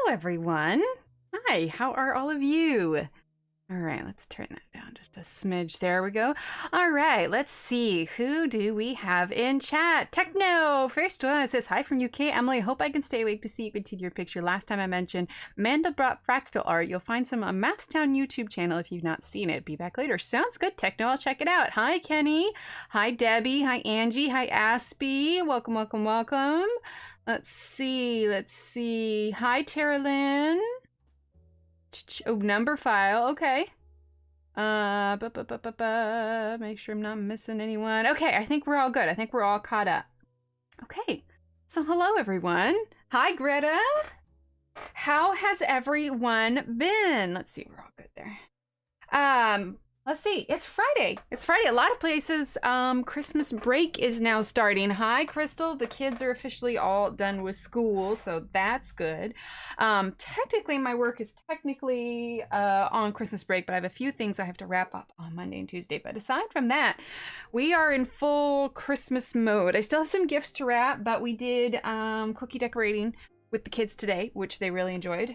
everyone. Hi, how are all of you? All right, let's turn that down just a smidge. There we go. All right, let's see. Who do we have in chat? Techno, first one, says, hi from UK. Emily, hope I can stay awake to see you continue your picture. Last time I mentioned Amanda brought fractal art. You'll find some on Mathstown YouTube channel if you've not seen it. Be back later. Sounds good, Techno. I'll check it out. Hi, Kenny. Hi, Debbie. Hi, Angie. Hi, Aspie. Welcome, welcome, welcome. Let's see. Hi, Tara Lynn. Oh, number file. Okay. Make sure I'm not missing anyone. Okay, I think we're all good. I think we're all caught up. Okay. So hello, everyone. Hi, Greta. How has everyone been? Let's see. We're all good there. Let's see. It's Friday. It's Friday. A lot of places, Christmas break is now starting. Hi, Crystal. The kids are officially all done with school, so that's good. Technically, my work is technically on Christmas break, but I have a few things I have to wrap up on Monday and Tuesday. But aside from that, we are in full Christmas mode. I still have some gifts to wrap, but we did cookie decorating with the kids today, which they really enjoyed.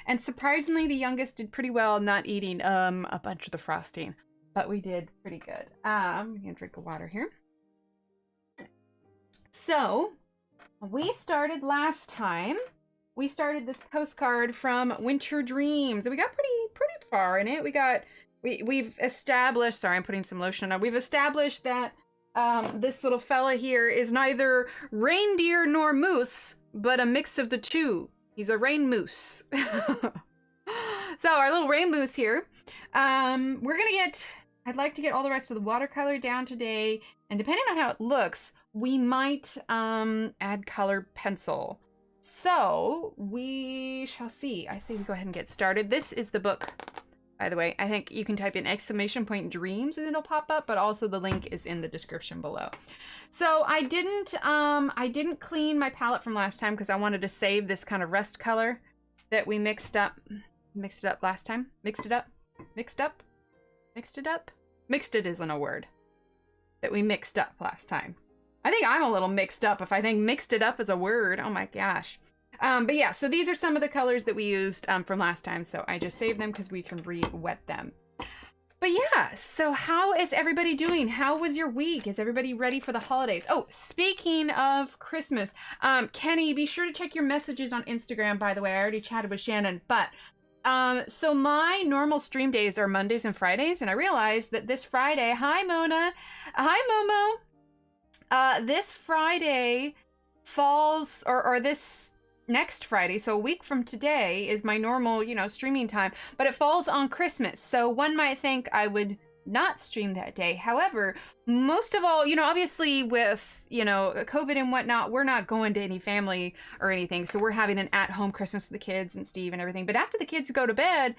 And surprisingly, the youngest did pretty well not eating a bunch of the frosting, but we did pretty good. I'm gonna drink of water here. So we started last time. We started this postcard from Winter Dreams, and we got pretty far in it. We've established, sorry, I'm putting some lotion on. We've established that this little fella here is neither reindeer nor moose, but a mix of the two. He's a rain moose. So our little rain moose here. I'd like to get all the rest of the watercolor down today. And depending on how it looks, we might add colored pencil. So we shall see. I say we go ahead and get started. This is the book, by the way. I think you can type in !dreams and it'll pop up, but also the link is in the description below. So I didn't clean my palette from last time because I wanted to save this kind of rust color that we mixed it up last time. Mixed it isn't a word. That we mixed up last time. I think I'm a little mixed up if I think mixed it up is a word. Oh my gosh. But yeah, so these are some of the colors that we used from last time. So I just saved them because we can re-wet them. But yeah, so how is everybody doing? How was your week? Is everybody ready for the holidays? Oh, speaking of Christmas, Kenny, be sure to check your messages on Instagram, by the way. I already chatted with Shannon, but so my normal stream days are Mondays and Fridays, and I realized that this Friday, hi Mona, hi Momo, this Friday falls, or this next Friday, so a week from today, is my normal, streaming time, but it falls on Christmas. So one might think I would not stream that day. However, most of all, obviously with, COVID and whatnot, we're not going to any family or anything. So we're having an at-home Christmas with the kids and Steve and everything. But after the kids go to bed,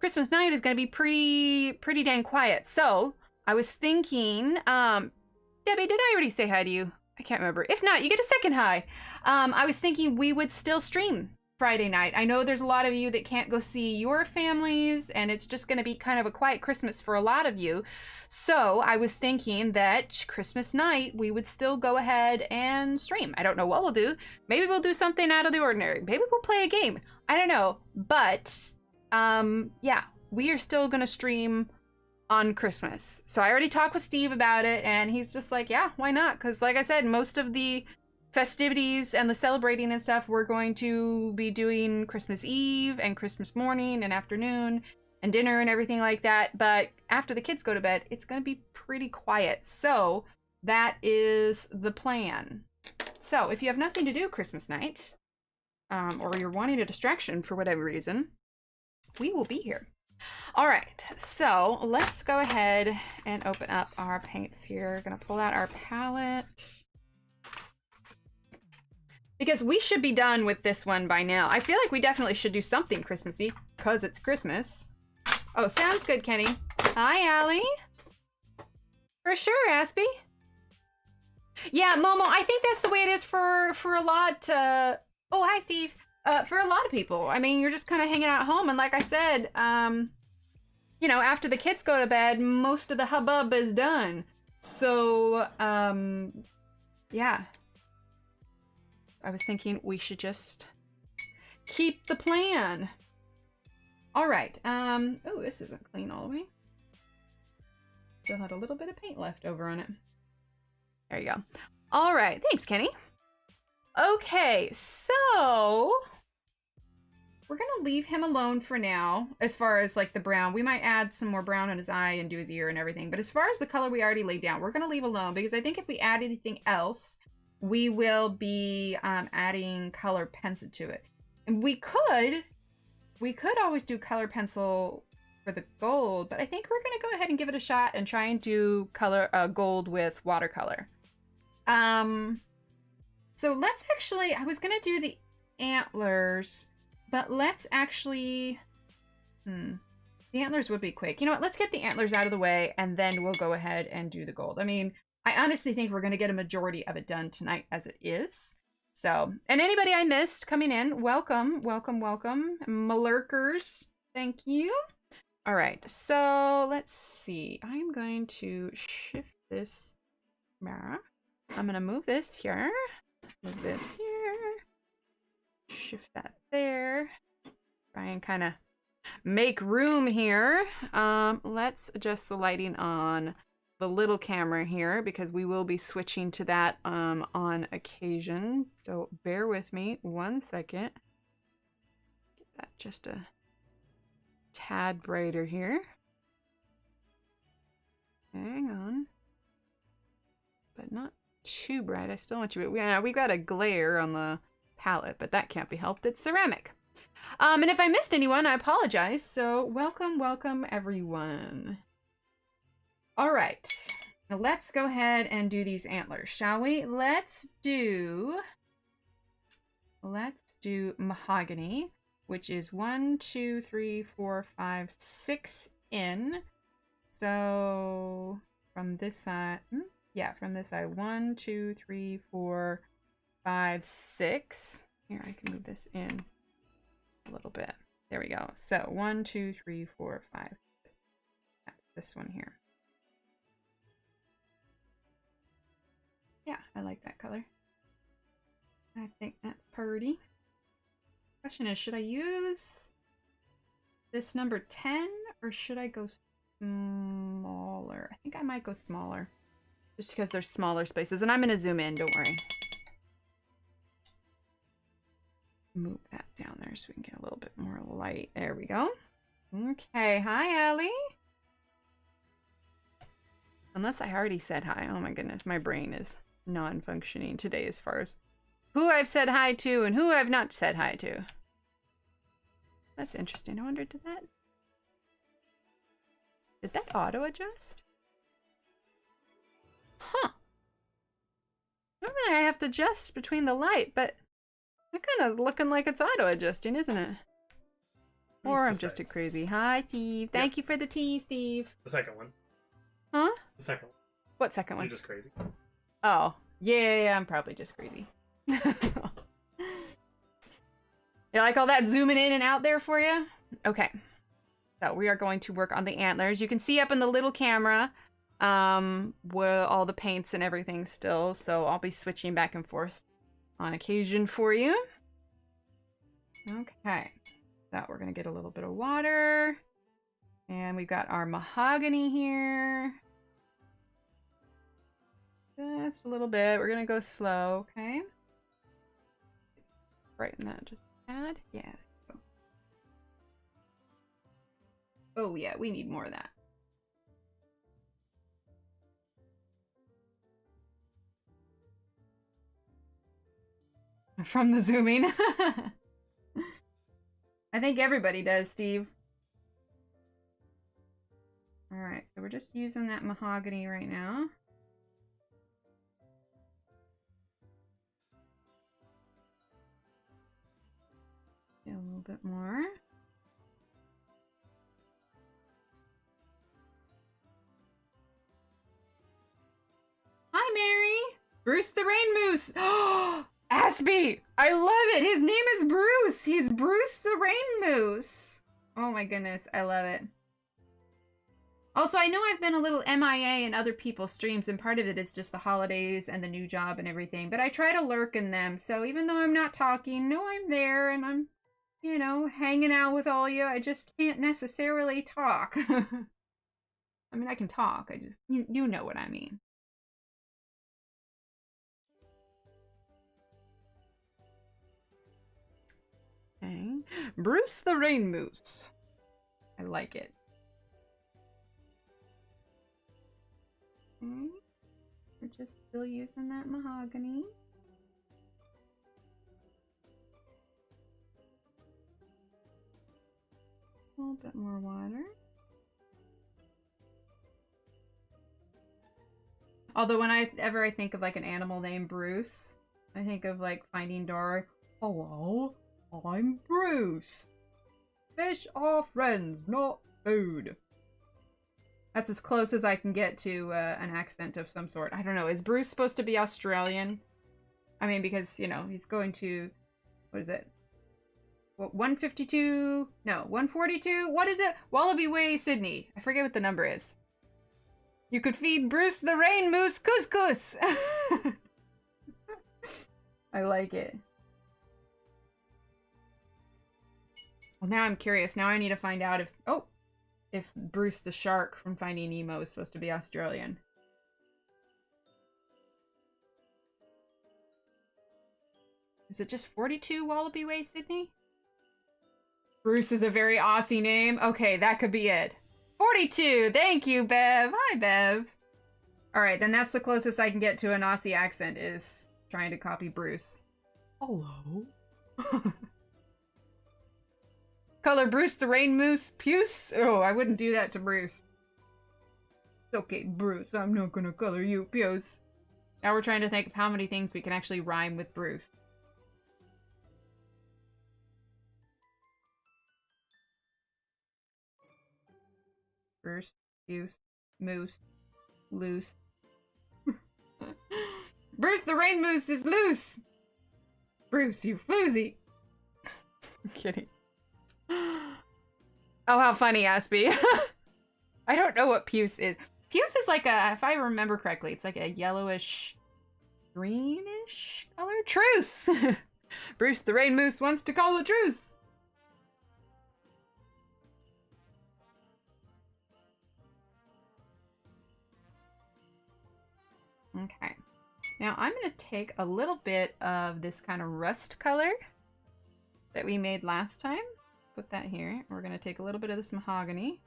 Christmas night is going to be pretty dang quiet. So I was thinking, Debbie, did I already say hi to you? I can't remember. If not, you get a second hi. I was thinking we would still stream Friday night. I know there's a lot of you that can't go see your families, and it's just going to be kind of a quiet Christmas for a lot of you. So I was thinking that Christmas night, we would still go ahead and stream. I don't know what we'll do. Maybe we'll do something out of the ordinary. Maybe we'll play a game. I don't know. But, yeah, we are still going to stream on Christmas. So I already talked with Steve about it, and he's just like, yeah, why not? Because like I said, most of the festivities and the celebrating and stuff, we're going to be doing Christmas Eve and Christmas morning and afternoon and dinner and everything like that. But after the kids go to bed, it's going to be pretty quiet. So that is the plan. So if you have nothing to do Christmas night, or you're wanting a distraction for whatever reason, we will be here. All right, so let's go ahead and open up our paints here. Gonna pull out our palette because we should be done with this one by now. I feel like we definitely should do something Christmassy because it's Christmas. Oh, sounds good, Kenny. Hi, Allie. For sure, Aspie. Yeah, Momo, I think that's the way it is for a lot. Oh, hi, Steve. For a lot of people. I mean, you're just kind of hanging out at home. And like I said, after the kids go to bed, most of the hubbub is done. So, yeah. I was thinking we should just Keep the plan. All right. Oh, this isn't clean all the way. Still had a little bit of paint left over on it. There you go. All right. Thanks, Kenny. Okay, so we're going to leave him alone for now as far as like the brown. We might add some more brown on his eye and do his ear and everything. But as far as the color we already laid down, we're going to leave alone because I think if we add anything else, we will be adding color pencil to it. And we could always do color pencil for the gold, but I think we're going to go ahead and give it a shot and try and do color gold with watercolor. So let's actually, I was going to do the antlers, but let's actually, the antlers would be quick. You know what? Let's get the antlers out of the way and then we'll go ahead and do the gold. I mean, I honestly think we're going to get a majority of it done tonight as it is. So, and anybody I missed coming in, welcome, welcome, welcome. Malurkers, thank you. All right, so let's see. I'm going to shift this. I'm going to move this here. Move this here. Shift that there. Try and kind of make room here. Let's adjust the lighting on the little camera here because we will be switching to that on occasion. So bear with me 1 second. Get that just a tad brighter here. Hang on. But not too bright. I still want you. We got a glare on the palette, but that can't be helped. It's ceramic. And if I missed anyone, I apologize. So welcome, welcome everyone. All right, now let's go ahead and do these antlers, shall we? Let's do mahogany, which is 1, 2, 3, 4, 5, 6 in. So from this side, from this side, 1, 2, 3, 4, 5, 6. Here, I can move this in a little bit. There we go. So 1, 2, 3, 4, 5. That's this one here. Yeah, I like that color. I think that's pretty. Question is, should I use this number 10 or should I go smaller? I think I might go smaller just because there's smaller spaces, and I'm going to zoom in, don't worry. Move that down there so we can get a little bit more light. There we go. Okay, hi Allie. Unless I already said hi. Oh my goodness, my brain is non-functioning today as far as who I've said hi to and who I've not said hi to. That's interesting. I wonder, did that auto adjust? Huh. Normally I have to adjust between the light, but it's kind of looking like it's auto adjusting, isn't it? Or I'm just a crazy. Hi, Steve. Thank you for the tea, Steve. The second one. Huh? The second one. What second one? You're just crazy. Oh, yeah, I'm probably just crazy. You like all that zooming in and out there for you? Okay. So we are going to work on the antlers. You can see up in the little camera where all the paints and everything still. So I'll be switching back and forth on occasion for you. Okay. So we're going to get a little bit of water. And we've got our mahogany here. Just a little bit. We're gonna go slow, okay? Brighten that just a tad. Yeah. Oh yeah, we need more of that. From the zooming. I think everybody does, Steve. Alright, so we're just using that mahogany right now. A little bit more. Hi, Mary! Bruce the Rain Moose! Oh, Aspie! I love it! His name is Bruce! He's Bruce the Rain Moose! Oh my goodness, I love it. Also, I know I've been a little MIA in other people's streams, and part of it is just the holidays and the new job and everything, but I try to lurk in them, so even though I'm not talking, know I'm there, and I'm you know, hanging out with all you. I just can't necessarily talk. I mean, I can talk. I just, you know what I mean. Okay. Bruce the Rain Moose. I like it. Okay. We're just still using that mahogany. A little bit more water. Although whenever I think of like an animal named Bruce, I think of like Finding Dory. Hello, I'm Bruce. Fish are friends, not food. That's as close as I can get to an accent of some sort. I don't know. Is Bruce supposed to be Australian? I mean, because, you know, he's going to... What is it? What, 152? No, 142? What is it? Wallaby Way, Sydney. I forget what the number is. You could feed Bruce the Rain Moose couscous! I like it. Well, now I'm curious. Now I need to find out if... Oh! If Bruce the shark from Finding Nemo is supposed to be Australian. Is it just 42 Wallaby Way, Sydney? Bruce is a very Aussie name. Okay, that could be it. 42! Thank you, Bev! Hi, Bev! Alright, then that's the closest I can get to an Aussie accent, is trying to copy Bruce. Hello? Color Bruce the Rain Moose puce? Oh, I wouldn't do that to Bruce. It's okay, Bruce. I'm not gonna color you puce. Now we're trying to think of how many things we can actually rhyme with Bruce. Bruce, puce, moose, loose. Bruce the Rain Moose is loose! Bruce, you floozy! I'm kidding. Oh, how funny, Aspie. I don't know what puce is. Puce is like a, if I remember correctly, it's like a yellowish, greenish color. Truce! Bruce the Rain Moose wants to call a truce! Okay. Now I'm going to take a little bit of this kind of rust color that we made last time. Put that here. We're going to take a little bit of this mahogany.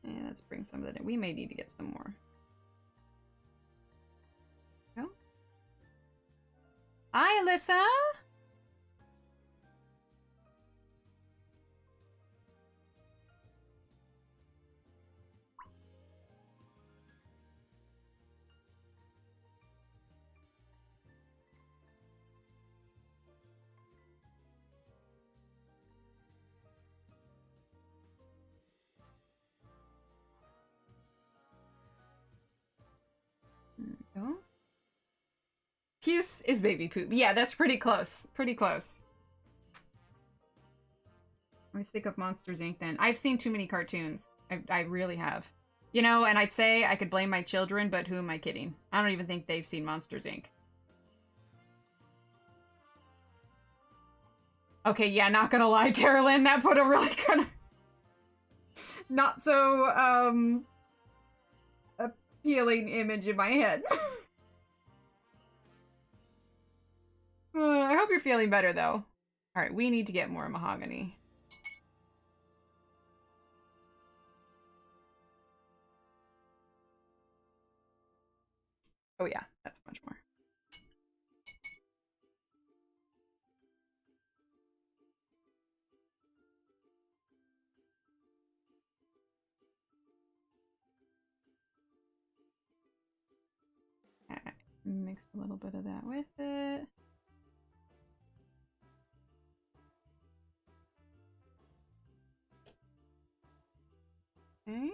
And let's bring some of that in. We may need to get some more. Go. Hi, Alyssa! Go. Puce is baby poop. Yeah, that's pretty close. Pretty close. I always think of Monsters, Inc. then. I've seen too many cartoons. I really have. You know, and I'd say I could blame my children, but who am I kidding? I don't even think they've seen Monsters, Inc. Okay, yeah, not gonna lie, Terralyn, that put a really kind of... not so, appealing image in my head. I hope you're feeling better, though. Alright, we need to get more mahogany. Oh yeah, that's much more. Alright, mix a little bit of that with it. Okay.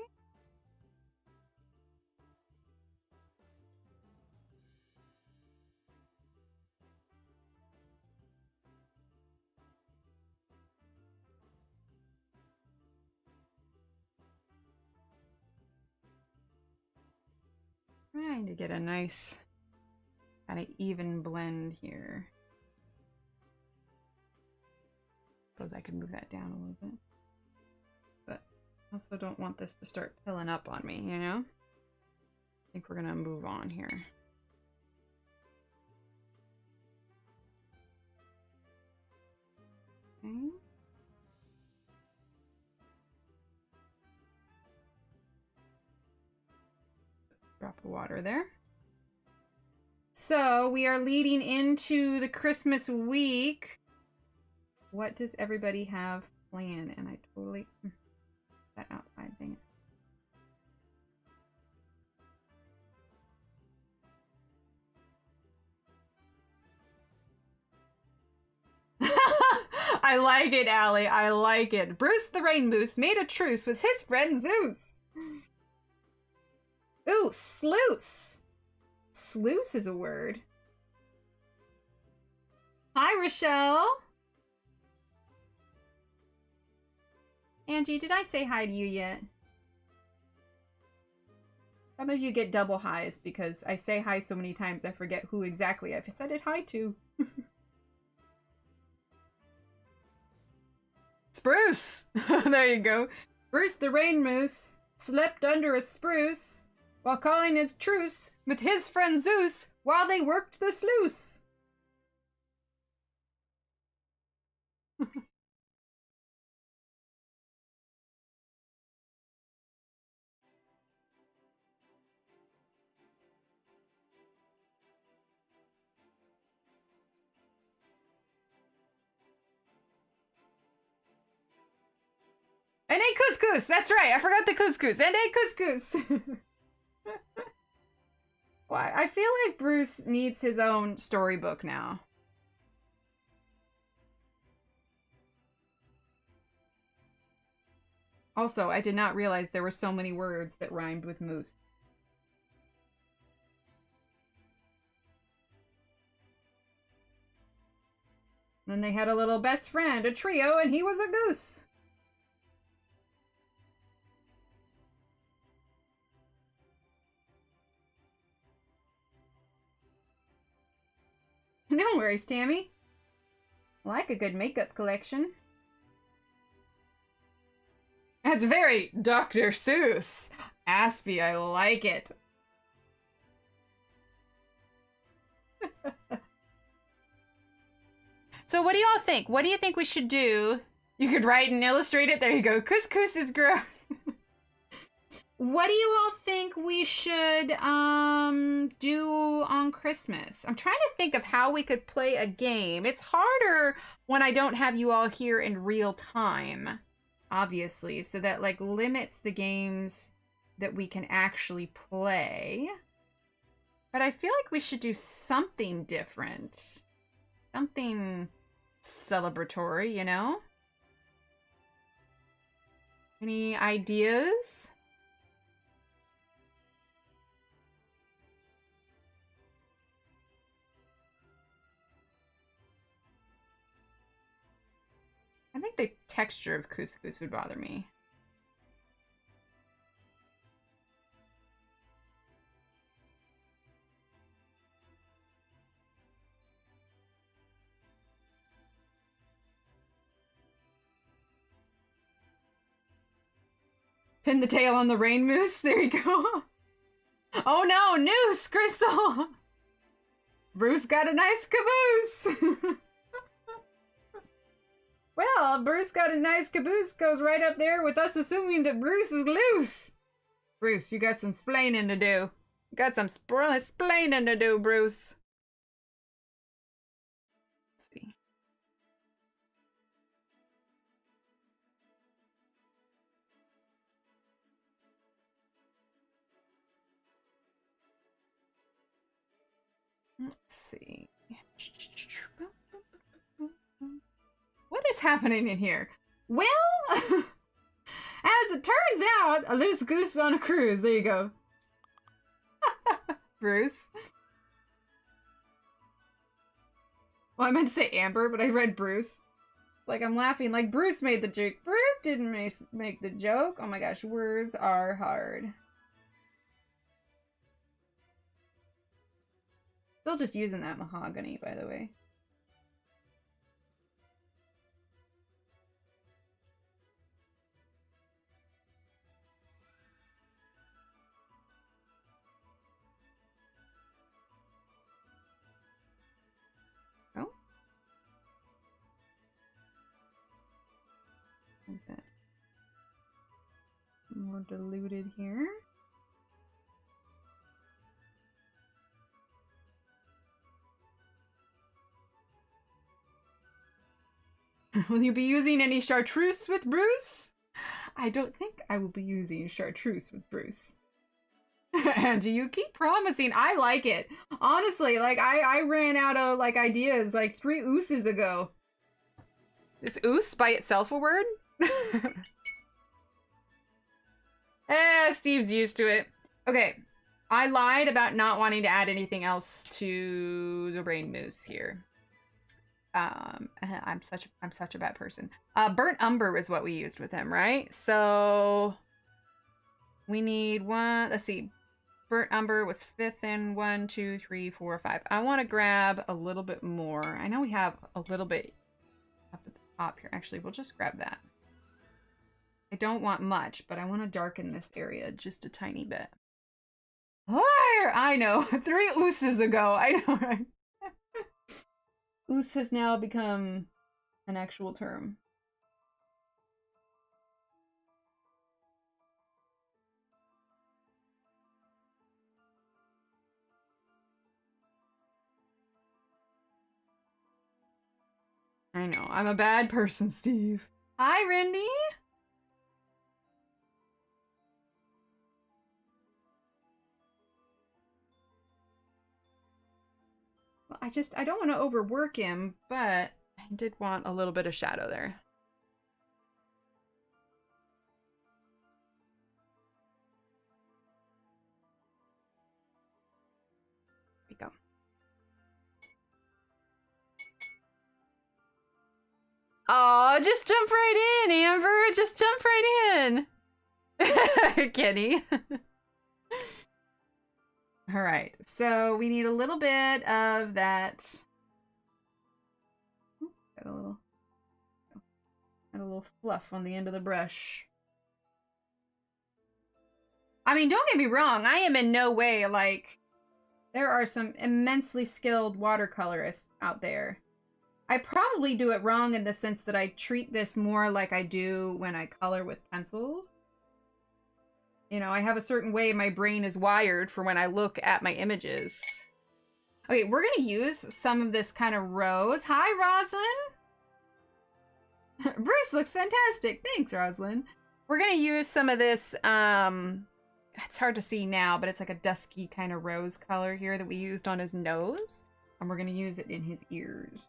Trying to get a nice kind of even blend here. suppose I could move that down a little bit. But I also don't want this to start filling up on me, you know? I think we're gonna move on here. Okay. Drop of water there. So we are leading into the Christmas week. What does everybody have planned? And I totally that outside thing. I like it, Allie. I like it. Bruce the Rain Moose made a truce with his friend Zeus. Ooh, sluice. Sluice is a word. Hi, Rochelle. Angie, did I say hi to you yet? Some of you get double highs because I say hi so many times I forget who exactly I've said it hi to. It's Bruce! There you go. Bruce the Rain Moose slept under a spruce while calling a truce with his friend Zeus while they worked the sluice. And a couscous! That's right, I forgot the couscous. And a couscous! Well, I feel like Bruce needs his own storybook now. Also, I did not realize there were so many words that rhymed with moose. Then they had a little best friend, a trio, and he was a goose. No worries, Tammy. I like a good makeup collection. That's very Dr. Seuss. Aspie, I like it. So what do y'all think? What do you think we should do? You could write and illustrate it. There you go. Couscous is gross. What do you all think we should do on Christmas? I'm trying to think of how we could play a game. It's harder when I don't have you all here in real time, obviously, so that like limits the games that we can actually play. But I feel like we should do something different. Something celebratory, you know? Any ideas? I think the texture of couscous would bother me. Pin the tail on the rain moose. There you go. Oh no, noose, Crystal. Bruce got a nice caboose. Well, Bruce got a nice caboose goes right up there with us assuming that Bruce is loose. Bruce, you got some splaining to do. You got some splaining to do, Bruce. Let's see. Let's see. What is happening in here? Well, as it turns out, a loose goose on a cruise. There you go. Bruce. Well, I meant to say Amber, but I read Bruce. Like, I'm laughing like Bruce made the joke. Bruce didn't make the joke. Oh my gosh, words are hard. Still just using that mahogany, by the way. A bit more diluted here. Will you be using any chartreuse with Bruce? I don't think I will be using chartreuse with Bruce. Angie, you keep promising. I like it. Honestly, like, I ran out of, like, ideas, like, 3 ooses ago. Is oos by itself a word? Steve's used to it. Okay. I lied about not wanting to add anything else to the brain mousse here. I'm such a bad person. Burnt umber is what we used with him, right? So we need one. Let's see. Burnt umber was 5th in 1, 2, 3, 4, 5. I want to grab a little bit more. I know we have a little bit up at the top here. Actually, we'll just grab that. I don't want much, but I want to darken this area just a tiny bit. I know. 3 ooses ago. I know, right? Oos has now become an actual term. I know. I'm a bad person, Steve. Hi, Rindy. Well, I don't want to overwork him, but I did want a little bit of shadow there. There we go. Oh, just jump right in, Amber. Just jump right in. Kenny. All right, so we need a little bit of that. Got a little fluff on the end of the brush. I mean, don't get me wrong. I am in no way like, there are some immensely skilled watercolorists out there. I probably do it wrong in the sense that I treat this more like I do when I color with pencils. You know, I have a certain way my brain is wired for when I look at my images. Okay, we're gonna use some of this kind of rose. Hi, Roslyn. Bruce looks fantastic. Thanks, Roslyn. We're gonna use some of this, it's hard to see now, but it's like a dusky kind of rose color here that we used on his nose. And we're gonna use it in his ears.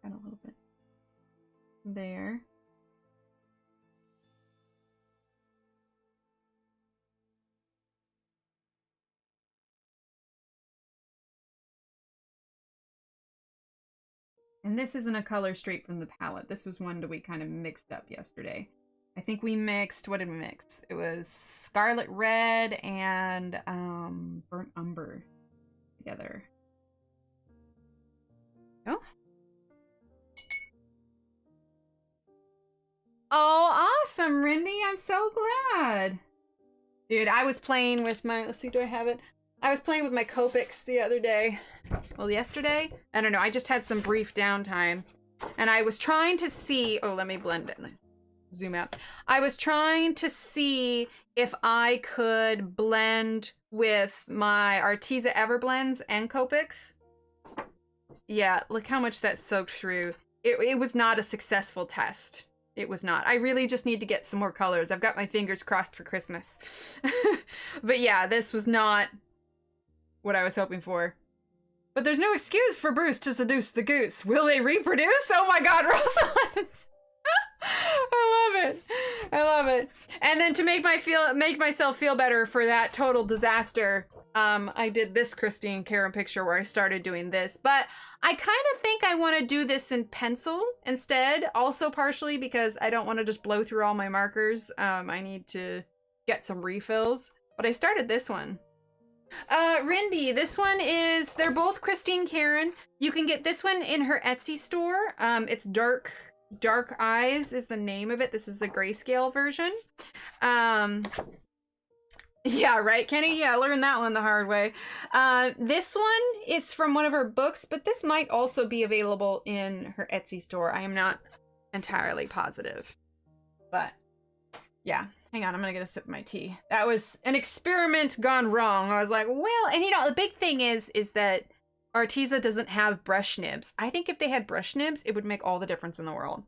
Got a little bit there. And this isn't a color straight from the palette. This was one that we kind of mixed up yesterday. I think we mixed, what did we mix? It was Scarlet Red and Burnt Umber together. Oh. Oh, awesome, Rindy. I'm so glad. Dude, I was playing with my, let's see, do I have it? I was playing with my Copics the other day. Well, yesterday? I don't know. I just had some brief downtime. And I was trying to see, oh, let me blend it. Zoom out. I was trying to see if I could blend with my Arteza Everblends and Copics. Yeah, look how much that soaked through. It was not a successful test. It was not. I really just need to get some more colors. I've got my fingers crossed for Christmas. But yeah, this was not what I was hoping for. But there's no excuse for Bruce to seduce the goose. Will they reproduce? Oh my god, Rosalind! I love it. I love it. And then to make myself feel better for that total disaster, I did this Christine Karen picture where I started doing this. But I kind of think I want to do this in pencil instead. Also partially because I don't want to just blow through all my markers. I need to get some refills. But I started this one. Rindy, this one is, they're both Christine Karen. You can get this one in her Etsy store. It's Dark Eyes is the name of it. This is the grayscale version. Yeah, right, Kenny? Yeah, I learned that one the hard way. This one is from one of her books, but this might also be available in her Etsy store. I am not entirely positive. But, yeah. Hang on, I'm gonna get a sip of my tea. That was an experiment gone wrong. I was like, well, and you know, the big thing is that Arteza doesn't have brush nibs. I think if they had brush nibs, it would make all the difference in the world.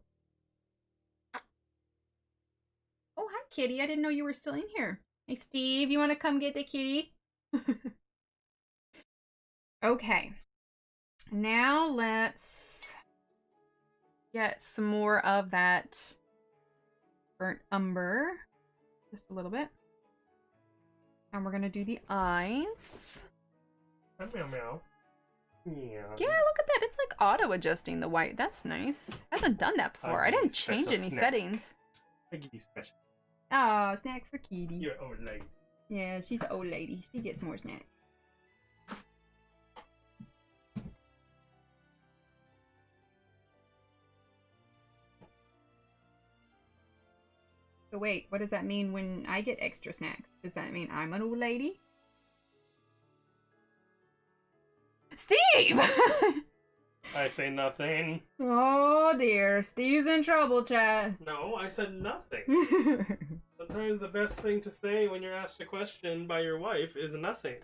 Oh, hi, kitty. I didn't know you were still in here. Hey, Steve, you want to come get the kitty? Okay. Now let's get some more of that burnt umber. Just a little bit. And we're going to do the eyes. Meow, meow. Yeah, look at that. It's like auto-adjusting the white. That's nice. I haven't done that before. I didn't change any settings. I give you special. Oh, snack for Kitty. You're old lady. Yeah, she's an old lady. She gets more snack. So wait, what does that mean when I get extra snacks? Does that mean I'm an old lady? Steve! I say nothing. Oh dear, Steve's in trouble, chat. No, I said nothing. Sometimes the best thing to say when you're asked a question by your wife is nothing.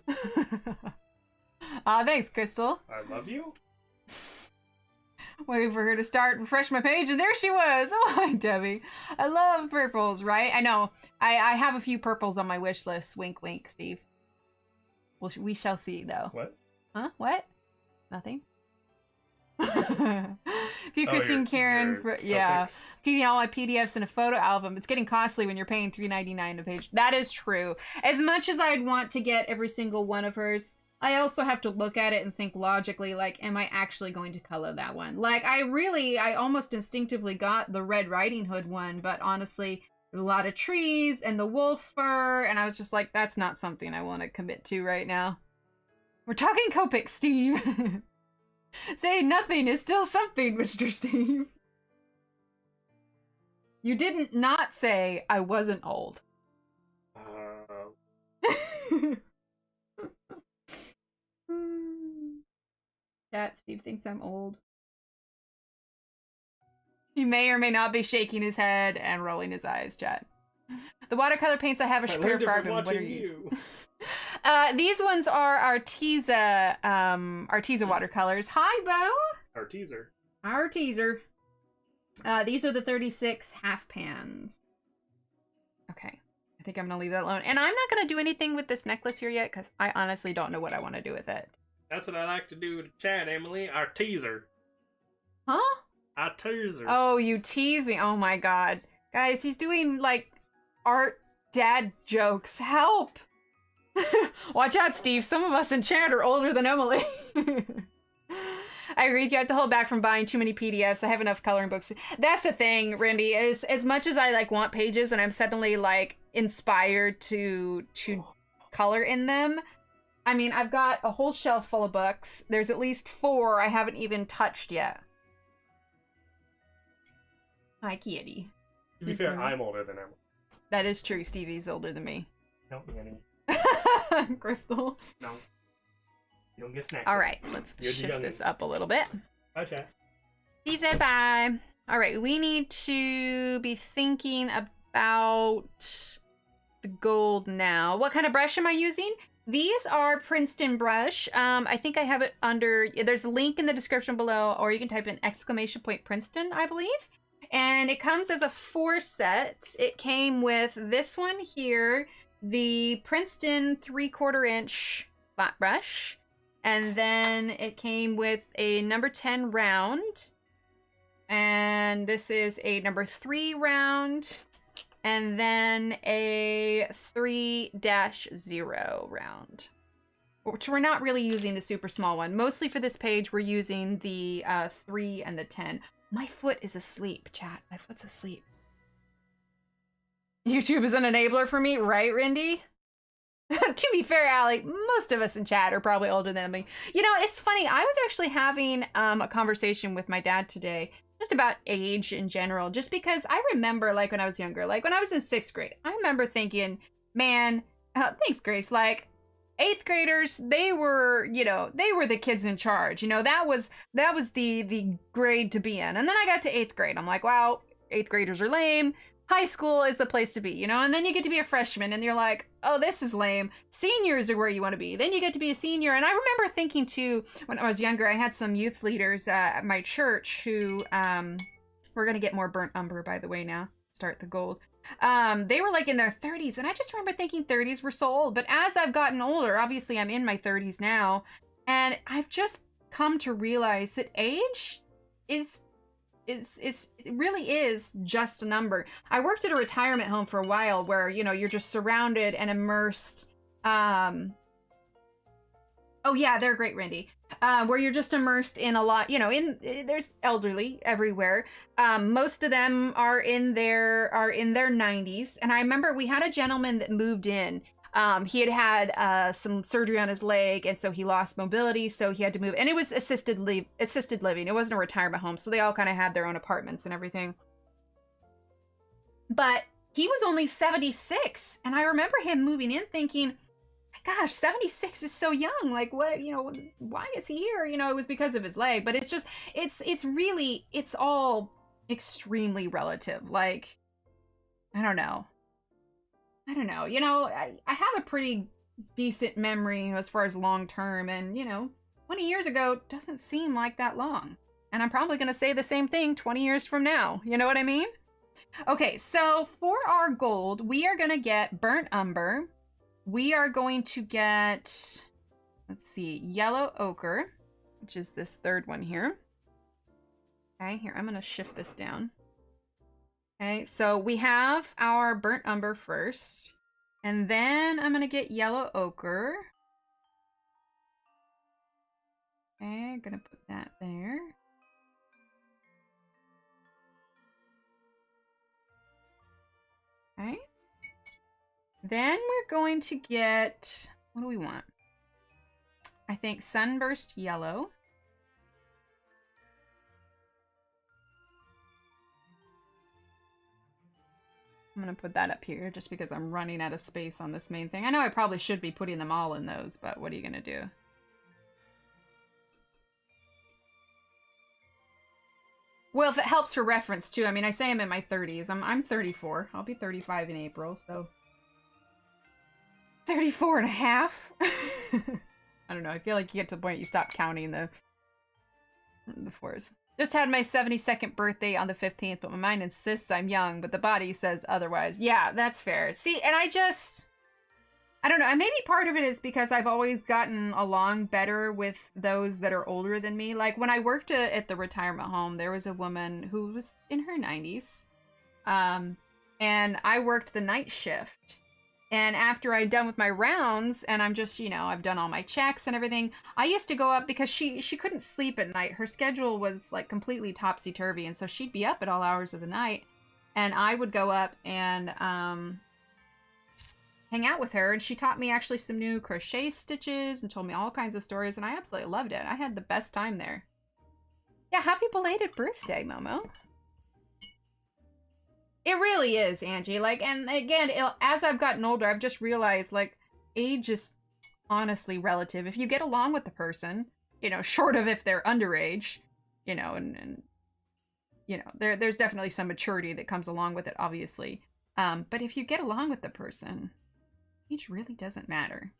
Aw, thanks, Crystal. I love you. Waiting for her to start, refresh my page, and there she was. Oh, hi, Debbie. I love purples, right? I know. I have a few purples on my wish list. Wink, wink, Steve. Well, we shall see, though. What? Huh? What? Nothing? If you, Christine, Karen, yeah, keeping all my PDFs in a photo album. It's getting costly when you're paying $3.99 a page. That is true. As much as I'd want to get every single one of hers, I also have to look at it and think logically, like, am I actually going to color that one? Like, I almost instinctively got the Red Riding Hood one, but honestly, a lot of trees and the wolf fur, and I was just like, that's not something I want to commit to right now. We're talking Copic, Steve. Say nothing is still something, Mr. Steve. You didn't not say I wasn't old. Chat, Steve thinks I'm old. He may or may not be shaking his head and rolling his eyes, chat. The watercolor paints I have are Spare Farben. What are these? These ones are Arteza watercolors. Hi, Bo! Arteezer. These are the 36 half pans. Okay. I think I'm going to leave that alone. And I'm not going to do anything with this necklace here yet, because I honestly don't know what I want to do with it. That's what I like to do to chat, Emily. Arteezer. Huh? Arteezer. Oh, you tease me. Oh my god. Guys, he's doing, like, art dad jokes. Help! Watch out, Steve. Some of us in chat are older than Emily. I agree with you. I have to hold back from buying too many PDFs. I have enough coloring books. That's the thing, Randy, is as much as I, like, want pages and I'm suddenly, like, inspired to color in them, I mean, I've got a whole shelf full of books. There's at least 4 I haven't even touched yet. Hi, kitty. To be fair, I'm older than Emily. That is true. Stevie's older than me. Don't be any. Crystal. No. You don't get snacked. All right, let's shift this up a little bit. Bye, chat. Steve said bye. All right, we need to be thinking about the gold now. What kind of brush am I using? These are Princeton brush. I think I have it under, there's a link in the description below, or you can type in / Princeton, I believe. And it comes as a 4 set. It came with this one here, the Princeton 3/4 inch flat brush. And then it came with a number 10 round. And this is a number 3 round. And then a 3-0 round. Which we're not really using the super small one. Mostly for this page, we're using the 3 and the 10. My foot is asleep, chat. My foot's asleep. YouTube is an enabler for me, right, Rindy? To be fair, Allie, most of us in chat are probably older than me. You know, it's funny. I was actually having a conversation with my dad today, just about age in general, just because I remember, like, when I was younger, like when I was in 6th grade, I remember thinking, man, Thanks, Grace. Like, 8th graders, they were, they were the kids in charge. That was the grade to be in. And then I got to 8th grade. I'm like, wow, 8th graders are lame. High school is the place to be, and then you get to be a freshman and you're like, oh, this is lame. Seniors are where you want to be. Then you get to be a senior. And I remember thinking too, when I was younger, I had some youth leaders at my church who, we're going to get more burnt umber, by the way, now. Start the gold. They were like in their 30s, and I just remember thinking 30s were so old. But as I've gotten older, obviously I'm in my 30s now, and I've just come to realize that age it really is just a number. I worked at a retirement home for a while where, you're just surrounded and immersed. Oh yeah, they're great, Randy. Where you're just immersed in a lot, there's elderly everywhere. Most of them are in their 90s. And I remember we had a gentleman that moved in. He had some surgery on his leg, and so he lost mobility, so he had to move. And it was assisted living. It wasn't a retirement home, so they all kind of had their own apartments and everything. But he was only 76, and I remember him moving in thinking, my gosh, 76 is so young. Like, what, why is he here? It was because of his leg. But it's just, it's all extremely relative. Like, I don't know. I have a pretty decent memory as far as long term, and 20 years ago doesn't seem like that long. And I'm probably going to say the same thing 20 years from now. You know what I mean? Okay, so for our gold, we are going to get burnt umber. We are going to get, let's see, yellow ochre, which is this third one here. Okay, here, I'm going to shift this down. Okay, so we have our burnt umber first, and then I'm going to get yellow ochre. Okay, I'm going to put that there. Okay. Then we're going to get, what do we want? I think sunburst yellow. I'm going to put that up here just because I'm running out of space on this main thing. I know I probably should be putting them all in those, but what are you going to do? Well, if it helps for reference too, I mean, I say I'm in my 30s. I'm 34. I'll be 35 in April, so 34 and a half. I don't know. I feel like you get to the point you stop counting the fours. Just had my 72nd birthday on the 15th, but my mind insists I'm young, but the body says otherwise. Yeah, that's fair. See, and I don't know. Maybe part of it is because I've always gotten along better with those that are older than me. Like when I worked at the retirement home, there was a woman who was in her 90s. And I worked the night shift. And after I'd done with my rounds, and I'm just, I've done all my checks and everything, I used to go up because she couldn't sleep at night. Her schedule was like completely topsy-turvy. And so she'd be up at all hours of the night. And I would go up and hang out with her. And she taught me actually some new crochet stitches and told me all kinds of stories. And I absolutely loved it. I had the best time there. Yeah, happy belated birthday, Momo. It really is, Angie. Like, and again, as I've gotten older, I've just realized, like, age is honestly relative. If you get along with the person, short of if they're underage, and there's definitely some maturity that comes along with it, obviously. But if you get along with the person, age really doesn't matter.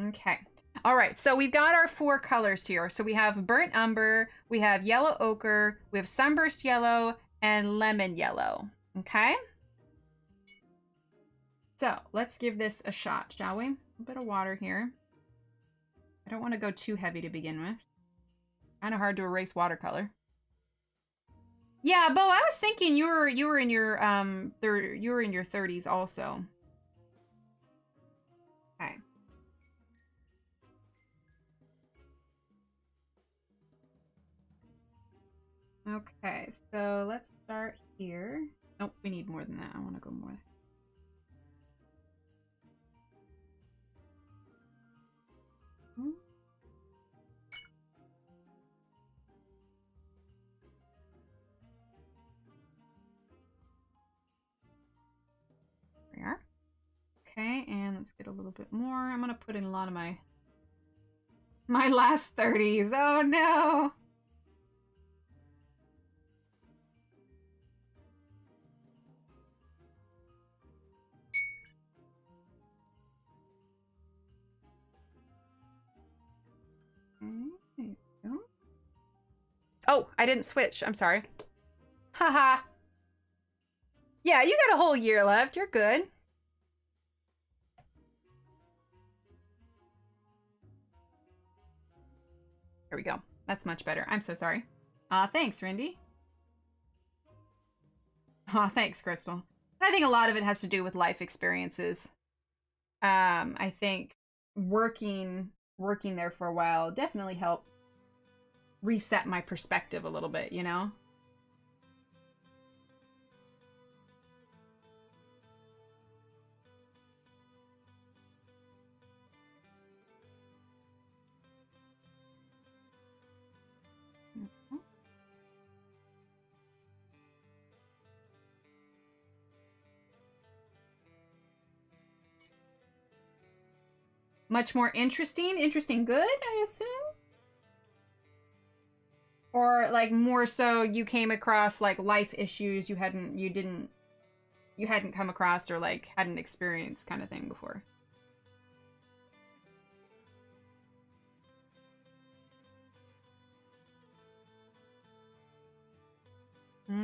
Okay. All right, so we've got our 4 colors here. So we have burnt umber, we have yellow ochre, we have sunburst yellow, and lemon yellow. Okay? So let's give this a shot, shall we? A bit of water here. I don't want to go too heavy to begin with. Kind of hard to erase watercolor. Yeah, Bo, I was thinking you were in your you were in your 30s also. Okay. Okay, so let's start here. Nope, we need more than that. I want to go more. let's get a little bit more. I'm gonna put in a lot of my last 30s. Oh no. Oh, I didn't switch. I'm sorry. Haha. Yeah, you got a whole year left. You're good. There we go. That's much better. I'm so sorry. Thanks, Rindy. Thanks, Crystal. I think a lot of it has to do with life experiences. I think working there for a while definitely helped reset my perspective a little bit, you know? Much more interesting? Interesting good, I assume? Or like more so you came across like life issues you hadn't come across or like hadn't experienced kind of thing before.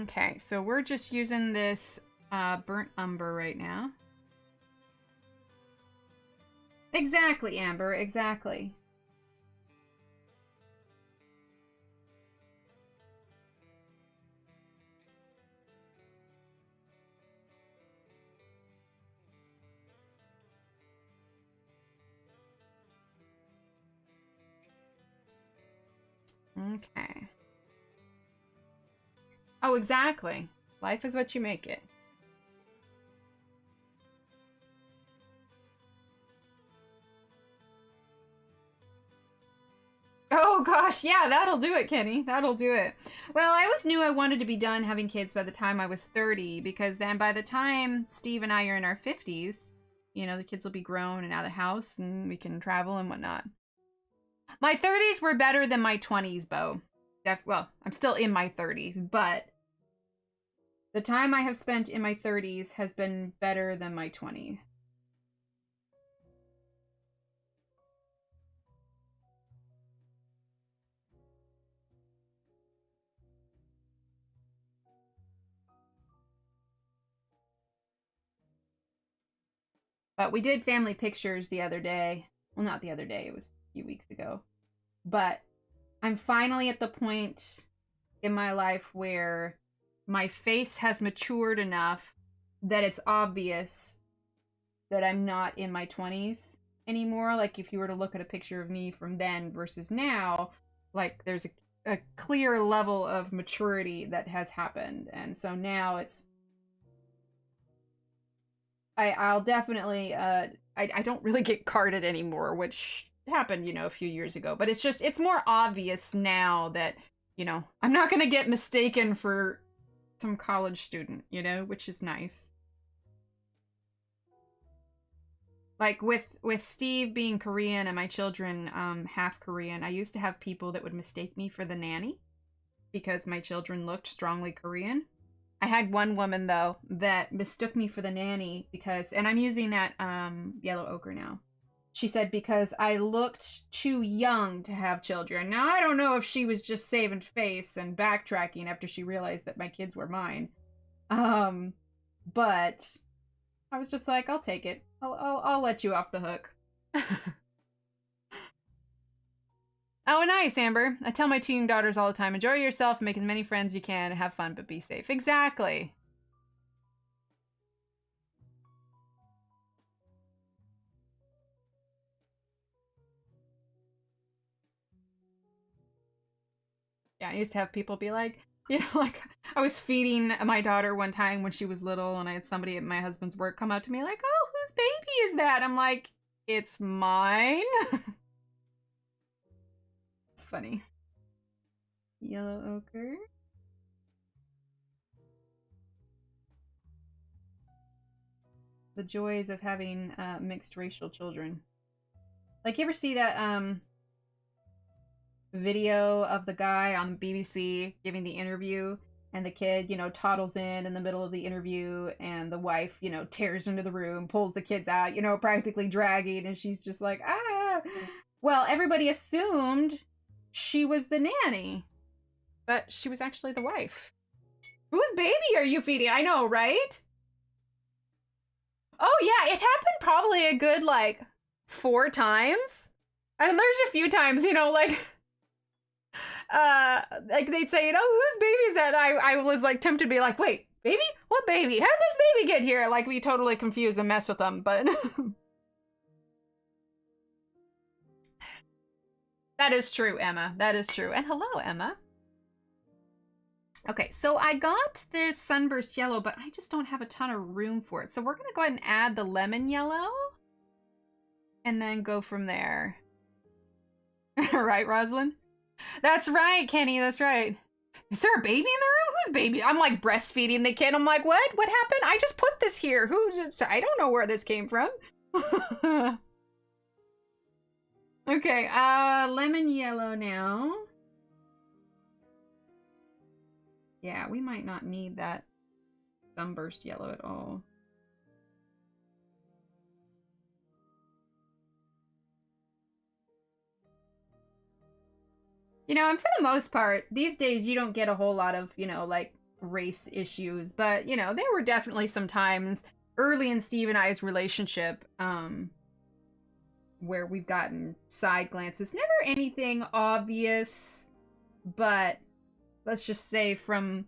Okay, so we're just using this burnt umber right now. Exactly, Amber, exactly. Okay. Oh, exactly. Life is what you make it. Oh gosh, yeah, that'll do it, Kenny. That'll do it. Well, I always knew I wanted to be done having kids by the time I was 30, because then by the time Steve and I are in our 50s, you know, the kids will be grown and out of the house and we can travel and whatnot. My 30s were better than my 20s, Bo. Well, I'm still in my 30s, but the time I have spent in my 30s has been better than my 20s. But we did family pictures the other day. Well, not the other day, it was a few weeks ago. But I'm finally at the point in my life where my face has matured enough that it's obvious that I'm not in my 20s anymore. Like, if you were to look at a picture of me from then versus now, like, there's a clear level of maturity that has happened. And so now it's... I'll definitely... I don't really get carded anymore, which happened, you know, a few years ago. But it's just... It's more obvious now that, you know, I'm not going to get mistaken for some college student, you know, which is nice. Like with Steve being Korean and my children half Korean, I used to have people that would mistake me for the nanny because my children looked strongly Korean. I had one woman though that mistook me for the nanny because, and I'm using that yellow ochre now. She said because I looked too young to have children. Now I don't know if she was just saving face and backtracking after she realized that my kids were mine. But I was just like, I'll take it. I'll let you off the hook. Oh, nice, Amber. I tell my teen daughters all the time, enjoy yourself, make as many friends you can, have fun, but be safe. Exactly. Yeah, I used to have people be like, you know, like, I was feeding my daughter one time when she was little, and I had somebody at my husband's work come up to me like, oh, whose baby is that? I'm like, it's mine. It's funny. Yellow ochre. The joys of having mixed racial children. Like, you ever see that video of the guy on BBC giving the interview, and the kid, you know, toddles in the middle of the interview, and the wife, you know, tears into the room, pulls the kids out, you know, practically dragging, and she's just like, ah. Well, everybody assumed she was the nanny, but she was actually the wife. Whose baby are you feeding? I know, right? Oh yeah, it happened probably a good, like, 4 times. And there's a few times, you know, like they'd say, you know, whose baby is that? I was like tempted to be like, wait, baby? What baby? How did this baby get here? Like, we totally confuse and mess with them, but that is true, Emma. That is true. And hello, Emma. Okay, so I got this sunburst yellow, but I just don't have a ton of room for it. So we're gonna go ahead and add the lemon yellow and then go from there. Right, Rosalind? That's right, Kenny, that's right. Is there a baby in the room? Whose baby? I'm like breastfeeding the kid. I'm like, what? What happened? I just put this here. I don't know where this came from. Okay, lemon yellow now. Yeah, we might not need that sunburst yellow at all. You know, and for the most part, these days you don't get a whole lot of, you know, like, race issues. But, you know, there were definitely some times early in Steve and I's relationship where we've gotten side glances. Never anything obvious, but let's just say from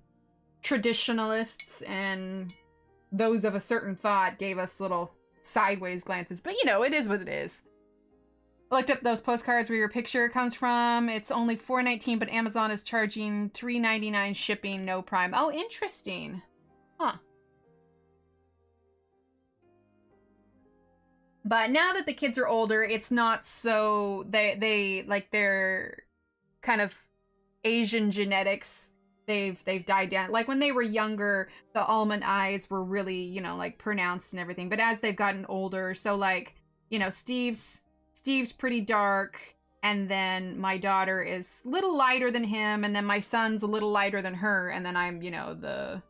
traditionalists and those of a certain thought gave us little sideways glances. But, you know, it is what it is. I looked up those postcards where your picture comes from. It's only $4.19, but Amazon is charging $3.99 shipping, no Prime. Oh, interesting. Huh. But now that the kids are older, it's not so... They like, their kind of Asian genetics, they've died down. Like, when they were younger, the almond eyes were really, you know, like, pronounced and everything. But as they've gotten older, so, like, you know, Steve's pretty dark, and then my daughter is a little lighter than him, and then my son's a little lighter than her, and then I'm, you know,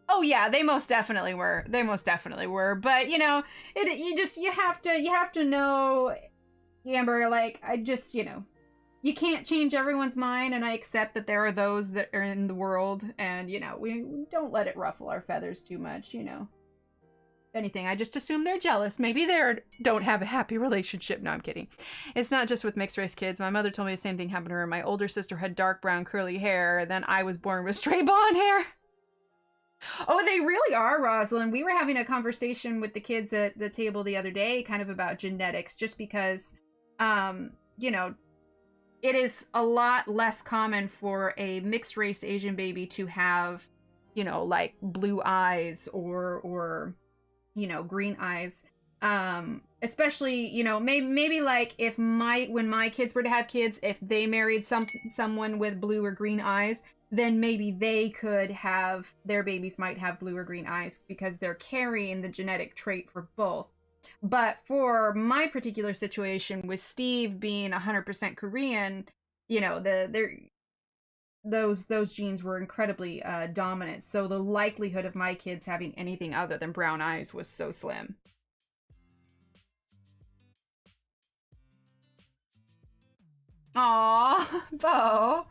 oh yeah, they most definitely were. They most definitely were. But, you know, you have to know, Amber, like, I just, you know, you can't change everyone's mind, and I accept that there are those that are in the world, and, you know, we don't let it ruffle our feathers too much, you know. Anything, I just assume they're jealous. Maybe they don't have a happy relationship. No, I'm kidding. It's not just with mixed race kids. My mother told me the same thing happened to her. My older sister had dark brown curly hair, then I was born with straight blonde hair. Oh, they really are, Rosalind. We were having a conversation with the kids at the table the other day, kind of about genetics, just because, you know, it is a lot less common for a mixed race Asian baby to have, you know, like, blue eyes or you know, green eyes. Especially, you know, maybe like if when my kids were to have kids, if they married someone with blue or green eyes, then maybe they could have, their babies might have blue or green eyes because they're carrying the genetic trait for both. But for my particular situation with Steve being 100% Korean, you know, those genes were incredibly dominant. So the likelihood of my kids having anything other than brown eyes was so slim. Aww, Bo.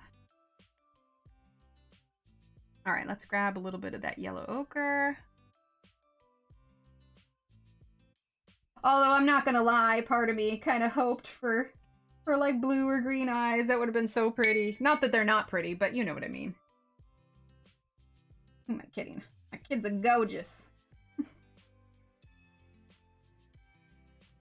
All right, let's grab a little bit of that yellow ochre. Although I'm not gonna lie, part of me kind of hoped for like blue or green eyes. That would have been so pretty. Not that they're not pretty, but you know what I mean. Who am I kidding? My kids are gorgeous.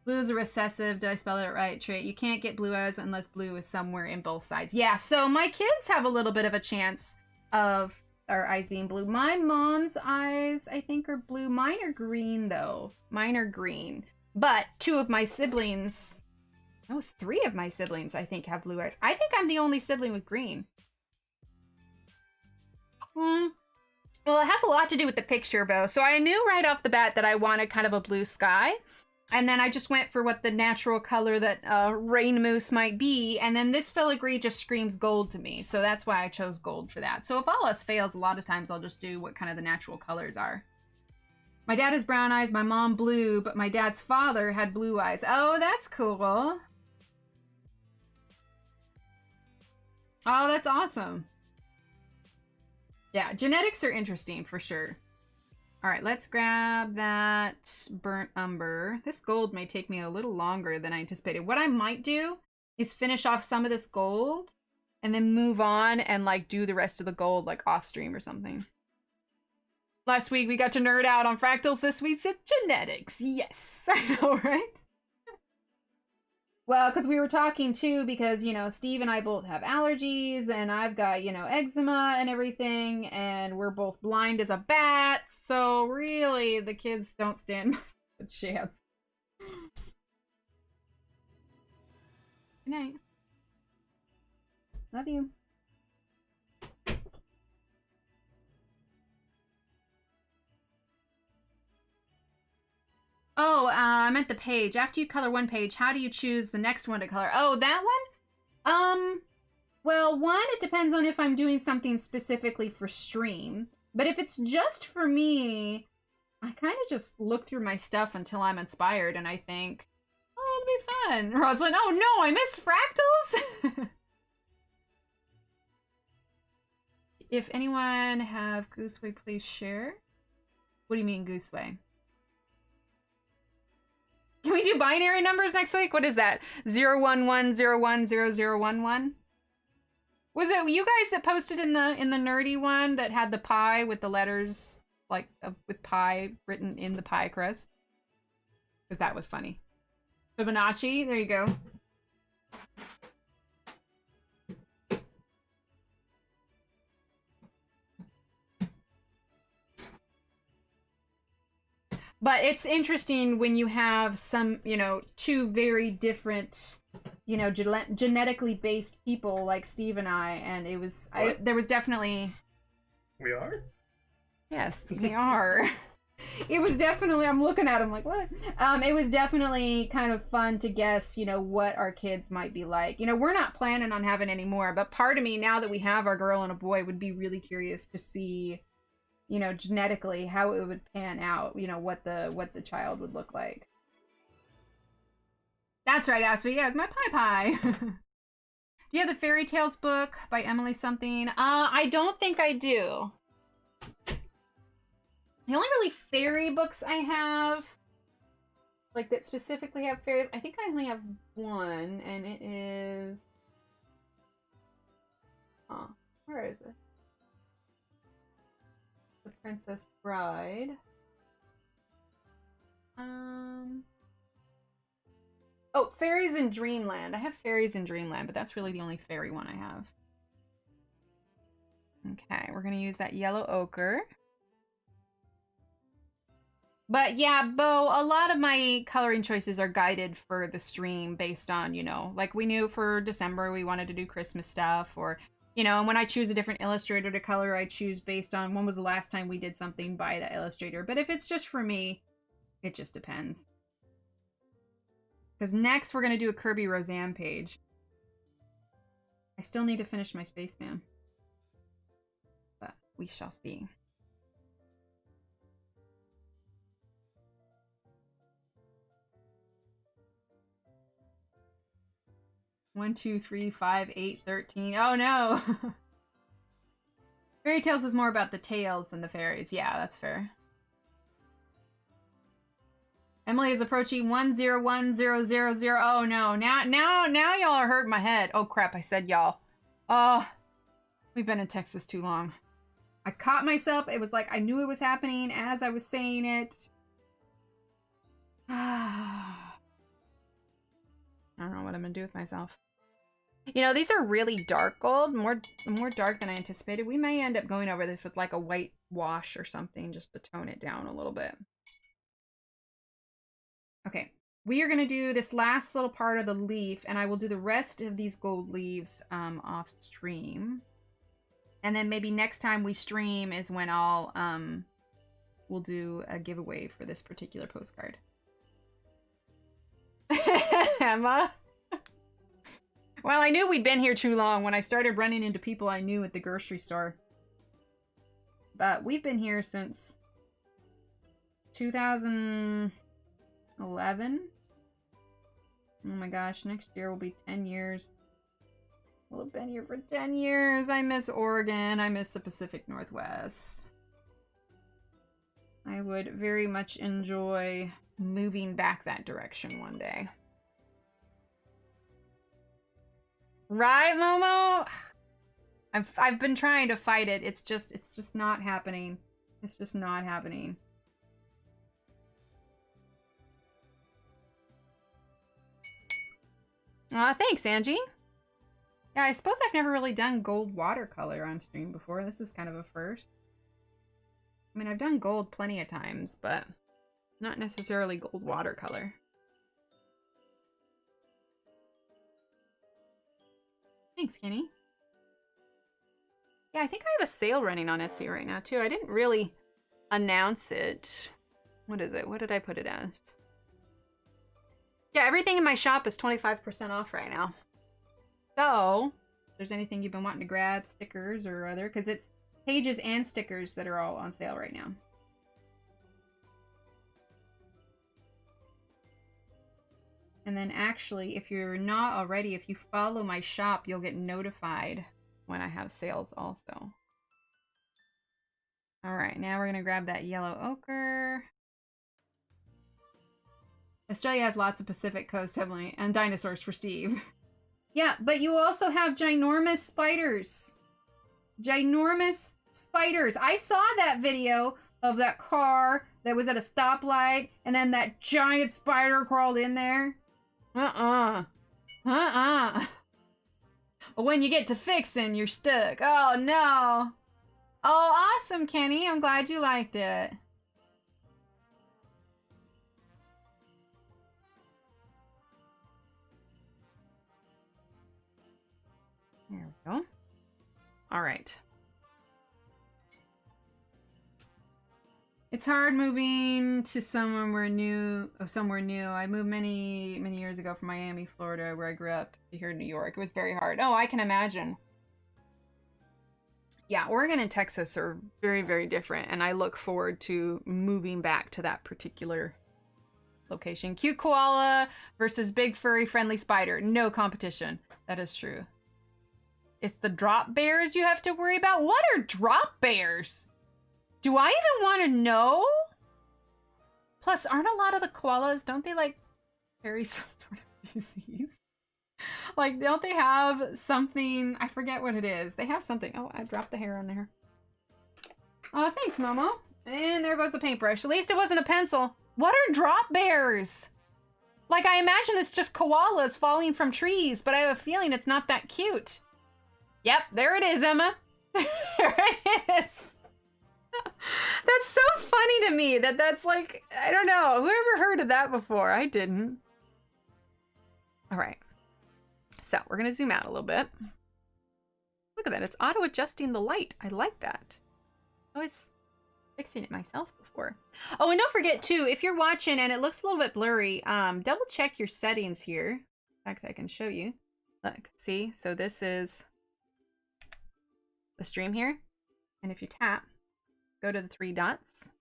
Blue is a recessive, did I spell it right, trait? You can't get blue eyes unless blue is somewhere in both sides. Yeah, so my kids have a little bit of a chance of our eyes being blue. My mom's eyes, I think, are blue. Mine are green, though. Mine are green. But 2 of my siblings... No, 3 of my siblings, I think, have blue eyes. I think I'm the only sibling with green. Well, it has a lot to do with the picture, Bo. So I knew right off the bat that I wanted kind of a blue sky. And then I just went for what the natural color that rain moose might be. And then this filigree just screams gold to me. So that's why I chose gold for that. So if all else fails, a lot of times I'll just do what kind of the natural colors are. My dad has brown eyes, my mom blue, but my dad's father had blue eyes. Oh, that's cool. Oh, that's awesome. Yeah, genetics are interesting for sure. All right, let's grab that burnt umber. This gold may take me a little longer than I anticipated. What I might do is finish off some of this gold and then move on and like do the rest of the gold like off stream or something. Last week we got to nerd out on fractals. This week's genetics. Yes, I know, right? Well, because we were talking too, because, you know, Steve and I both have allergies, and I've got, you know, eczema and everything, and we're both blind as a bat, so really the kids don't stand a chance. Good night. Love you. Oh, I meant the page. After you color one page, how do you choose the next one to color? Oh, that one? Well, one, it depends on if I'm doing something specifically for stream. But if it's just for me, I kind of just look through my stuff until I'm inspired, and I think, oh, it'll be fun. Rosalind, oh no, I missed fractals? If anyone have Gooseway, please share. What do you mean, Gooseway? Can we do binary numbers next week? What is that? 011010011? Was it you guys that posted in the nerdy one that had the pie with the letters like with pie written in the pie crust? Because that was funny. Fibonacci, there you go. But it's interesting when you have some, you know, two very different, you know, genetically based people like Steve and I, and it was, there was definitely... We are? Yes, we are. It was definitely, I'm looking at him like, what? It was definitely kind of fun to guess, you know, what our kids might be like. You know, we're not planning on having any more, but part of me, now that we have our girl and a boy, would be really curious to see, you know, genetically how it would pan out, you know, what the child would look like. That's right, Aspie. Yeah, it's my pie. Do you have the Fairy Tales book by Emily something? I don't think I do. The only really fairy books I have, like that specifically have fairies, I think I only have one, and it is... Oh, where is it? The Princess Bride. Oh, Fairies in Dreamland. I have Fairies in Dreamland, but that's really the only fairy one I have. Okay, we're gonna use that yellow ochre. But yeah, Bo, a lot of my coloring choices are guided for the stream based on, you know, like we knew for December we wanted to do Christmas stuff, or, you know, and when I choose a different illustrator to color, I choose based on when was the last time we did something by that illustrator. But if it's just for me, it just depends. Because next we're going to do a Kirby Roseanne page. I still need to finish my Spaceman. But we shall see. One, 2, 3, 5, 8, 13. Oh no! Fairy Tales is more about the tales than the fairies. Yeah, that's fair. Emily is approaching 101000. Oh no! Now y'all are hurting my head. Oh crap! I said y'all. Oh, we've been in Texas too long. I caught myself. It was like I knew it was happening as I was saying it. I don't know what I'm gonna do with myself. You know, these are really dark gold, more dark than I anticipated. We may end up going over this with like a white wash or something just to tone it down a little bit. Okay, we are gonna do this last little part of the leaf, and I will do the rest of these gold leaves off stream. And then maybe next time we stream is when I'll, we'll do a giveaway for this particular postcard. Emma? Well, I knew we'd been here too long when I started running into people I knew at the grocery store. But we've been here since 2011. Oh my gosh, next year will be 10 years. We'll have been here for 10 years. I miss Oregon. I miss the Pacific Northwest. I would very much enjoy moving back that direction one day. Right, Momo? I've been trying to fight it. It's just not happening. It's just not happening. Thanks, Angie. Yeah, I suppose I've never really done gold watercolor on stream before. This is kind of a first. I mean, I've done gold plenty of times, but not necessarily gold watercolor. Thanks, Kenny. Yeah, I think I have a sale running on Etsy right now, too. I didn't really announce it. What is it? What did I put it as? Yeah, everything in my shop is 25% off right now. So, if there's anything you've been wanting to grab, stickers or other, because it's pages and stickers that are all on sale right now. And then actually, if you're not already, if you follow my shop, you'll get notified when I have sales also. All right, now we're going to grab that yellow ochre. Australia has lots of Pacific Coast, heavily, and dinosaurs for Steve. Yeah, but you also have ginormous spiders. Ginormous spiders. I saw that video of that car that was at a stoplight, and then that giant spider crawled in there. When you get to fixing, you're stuck. Oh, no. Oh, awesome, Kenny. I'm glad you liked it. There we go. All right. It's hard moving to somewhere new. I moved many years ago from Miami, Florida, where I grew up, to here in New York. It was very hard. Oh, I can imagine. Yeah, Oregon and Texas are very, very different, and I look forward to moving back to that particular location. Cute koala versus big, furry, friendly spider. No competition. That is true. It's the drop bears you have to worry about? What are drop bears? Do I even want to know? Plus, aren't a lot of the koalas, don't they like carry some sort of disease? Like, don't they have something? I forget what it is. They have something. Oh, I dropped the hair on there. Oh, thanks, Momo. And there goes the paintbrush. At least it wasn't a pencil. What are drop bears? Like, I imagine it's just koalas falling from trees, but I have a feeling it's not that cute. Yep, there it is, Emma. There it is. That's so funny to me that's like, I don't know. Whoever heard of that before? I didn't. All right. So we're going to zoom out a little bit. Look at that. It's auto-adjusting the light. I like that. I was fixing it myself before. Oh, and don't forget, too, if you're watching and it looks a little bit blurry, double check your settings here. In fact, I can show you. Look, see? So this is the stream here. And if you tap, go to the 3 dots,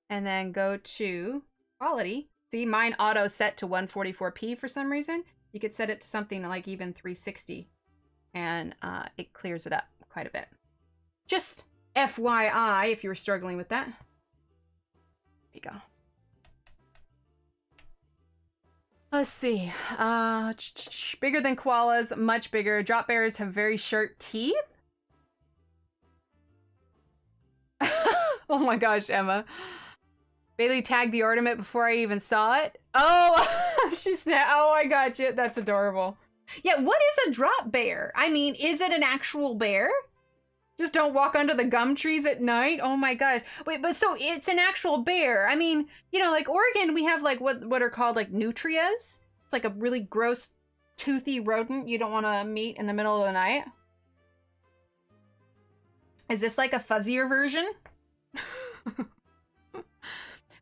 and then go to quality. See, mine auto set to 144p for some reason. You could set it to something like even 360, and it clears it up quite a bit. Just FYI, if you were struggling with that. There you go. Let's see. Bigger than koalas, much bigger. Drop bears have very sharp teeth. Oh my gosh, Emma. Bailey tagged the ornament before I even saw it. Oh, she snapped. Oh, I got you. That's adorable. Yeah, what is a drop bear? I mean, is it an actual bear? Just don't walk under the gum trees at night? Oh my gosh. Wait, but so it's an actual bear. I mean, you know, like Oregon, we have like what are called like nutrias. It's like a really gross, toothy rodent you don't want to meet in the middle of the night. Is this like a fuzzier version?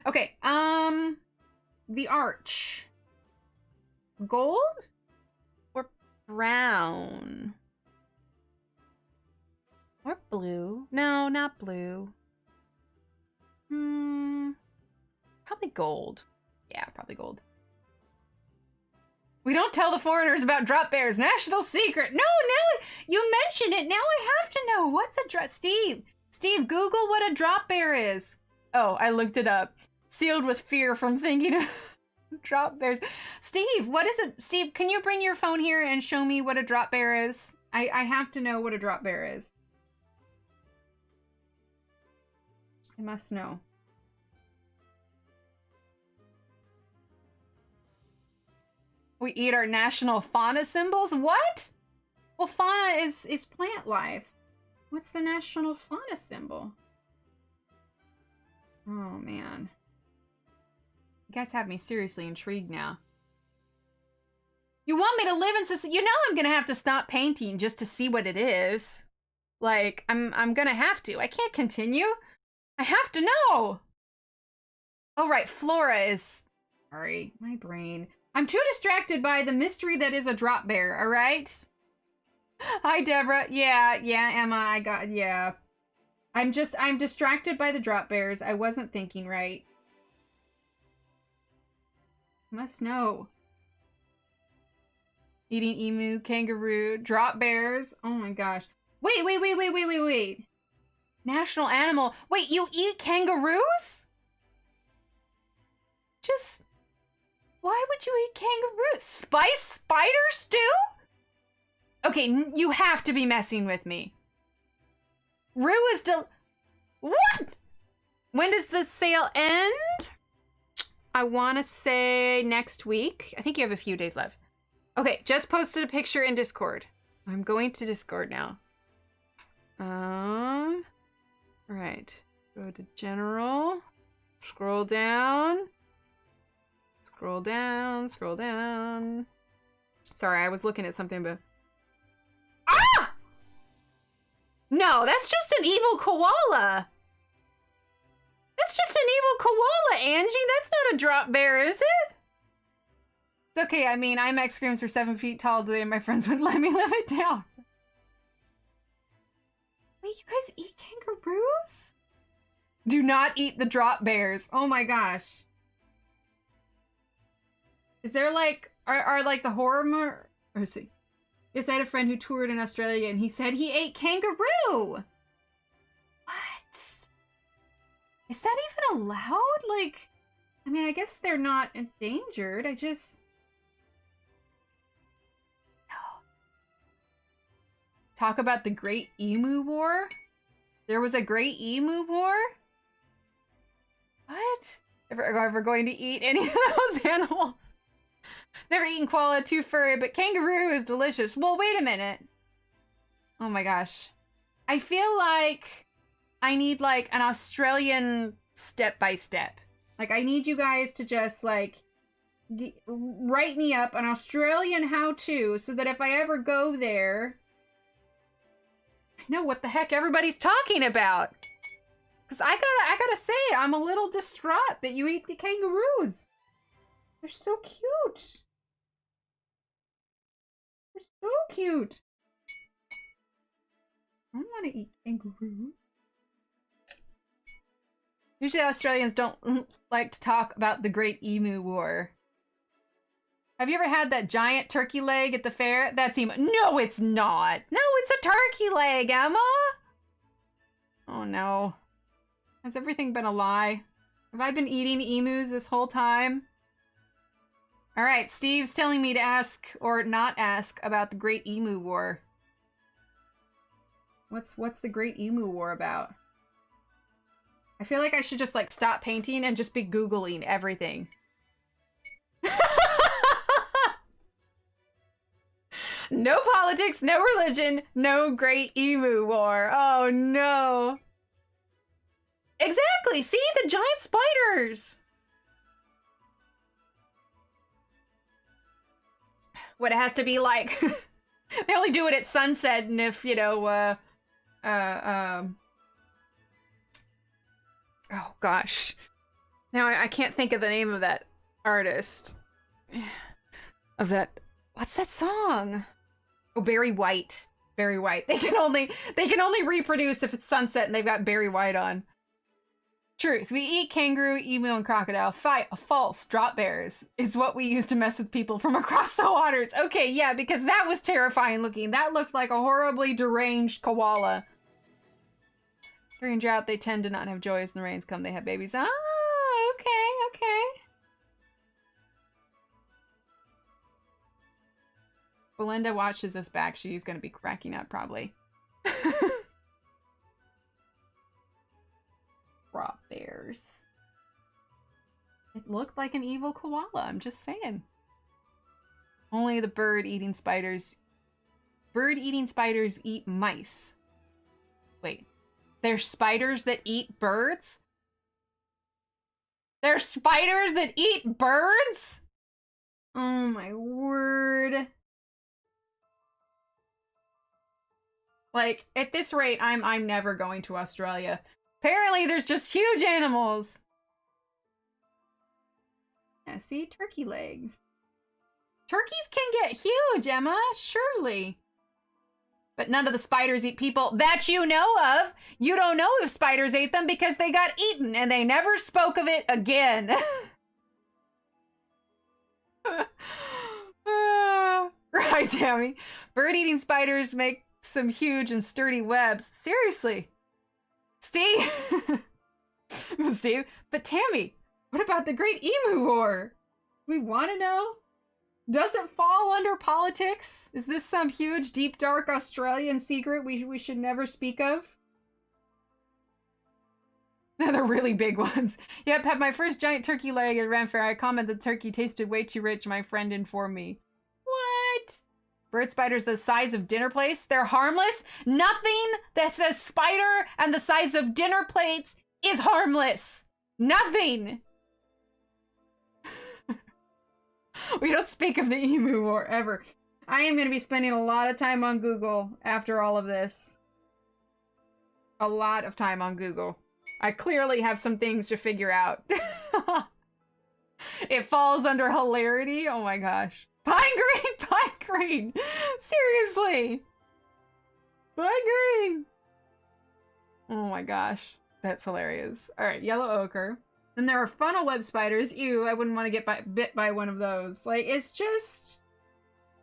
Okay, the arch. Gold or brown? Or blue? No, not blue. Probably gold. Yeah, probably gold. We don't tell the foreigners about drop bears. National secret. No, now you mentioned it. Now I have to know. What's a drop... Steve, Google what a drop bear is. Oh, I looked it up. Sealed with fear from thinking of drop bears. Steve, what is it? Steve, can you bring your phone here and show me what a drop bear is? I have to know what a drop bear is. I must know. We eat our national fauna symbols? What? Well, fauna is plant life. What's the national fauna symbol? Oh, man. You guys have me seriously intrigued now. You want me to live in society? You know I'm gonna have to stop painting just to see what it is. Like, I'm gonna have to. I can't continue. I have to know. Oh, right. Flora is... Sorry, my brain. I'm too distracted by the mystery that is a drop bear, all right? Hi, Deborah. Yeah, Emma, yeah. I'm distracted by the drop bears. I wasn't thinking right. Must know. Eating emu, kangaroo, drop bears. Oh my gosh. Wait. National animal. Wait, you eat kangaroos? Just... Why would you eat kangaroos? Spice spider stew? Okay, you have to be messing with me. Roo is What? When does the sale end? I want to say next week. I think you have a few days left. Okay, just posted a picture in Discord. I'm going to Discord now. Right. Go to general. Scroll down. Scroll down. Sorry, I was looking at something, but... Ah! No, that's just an evil koala. That's just an evil koala, Angie. That's not a drop bear, is it? It's okay, I mean, IMAX screams were 7 feet tall today and my friends wouldn't let me live it down. Wait, you guys eat kangaroos? Do not eat the drop bears. Oh my gosh. Is there like, are like the horror, or see? Yes, I had a friend who toured in Australia and he said he ate kangaroo. What? Is that even allowed? Like, I mean, I guess they're not endangered. I just... No. Talk about the Great Emu War? There was a Great Emu War? What? Ever going to eat any of those animals? Never eaten koala, too furry, but kangaroo is delicious. Well, wait a minute. Oh my gosh. I feel like I need like an Australian step-by-step. Like I need you guys to just like write me up an Australian how-to so that if I ever go there, I know what the heck everybody's talking about. Because I gotta say, I'm a little distraught that you eat the kangaroos. They're so cute. They're so cute. I don't want to eat kangaroo. Usually Australians don't like to talk about the Great Emu War. Have you ever had that giant turkey leg at the fair? That's emu. No, it's not. No, it's a turkey leg, Emma. Oh no. Has everything been a lie? Have I been eating emus this whole time? All right, Steve's telling me to ask or not ask about the Great Emu War. What's the Great Emu War about? I feel like I should just like stop painting and just be Googling everything. No politics, no religion, no Great Emu War. Oh no. Exactly, see the giant spiders. What it has to be like. They only do it at sunset, and if, you know, Oh gosh. Now I can't think of the name of that artist. Of that, what's that song? Oh, Barry White. Barry White. They can only reproduce if it's sunset and they've got Barry White on. Truth. We eat kangaroo, emu, and crocodile. False. Drop bears is what we use to mess with people from across the waters. Okay, yeah, because that was terrifying looking. That looked like a horribly deranged koala. During drought, they tend to not have joy. As the rains come, they have babies. Ah, okay. Belinda watches this back. She's going to be cracking up, probably. Drop bears. It looked like an evil koala, I'm just saying. Only the bird-eating spiders eat mice. Wait. There's spiders that eat birds? There's spiders that eat birds? Oh my word. Like, at this rate, I'm never going to Australia. Apparently, there's just huge animals. Yeah, see? Turkey legs. Turkeys can get huge, Emma. Surely. But none of the spiders eat people that you know of. You don't know if spiders ate them because they got eaten and they never spoke of it again. Right, Tammy. Bird-eating spiders make some huge and sturdy webs. Seriously. Steve? Steve? But Tammy, what about the Great Emu War? We want to know? Does it fall under politics? Is this some huge, deep, dark Australian secret we should never speak of? They're really big ones. Yep, had my first giant turkey leg at Ram Fair. I commented the turkey tasted way too rich. My friend informed me. What? Bird spiders the size of dinner plates? They're harmless? Nothing that says spider and the size of dinner plates is harmless. Nothing. We don't speak of the Emu War ever. I am going to be spending a lot of time on Google after all of this. A lot of time on Google. I clearly have some things to figure out. It falls under hilarity. Oh my gosh. Pine green, pine green. Seriously. Pine green. Oh my gosh. That's hilarious. All right, yellow ochre. Then there are funnel web spiders. Ew, I wouldn't want to get bit by one of those. Like, it's just...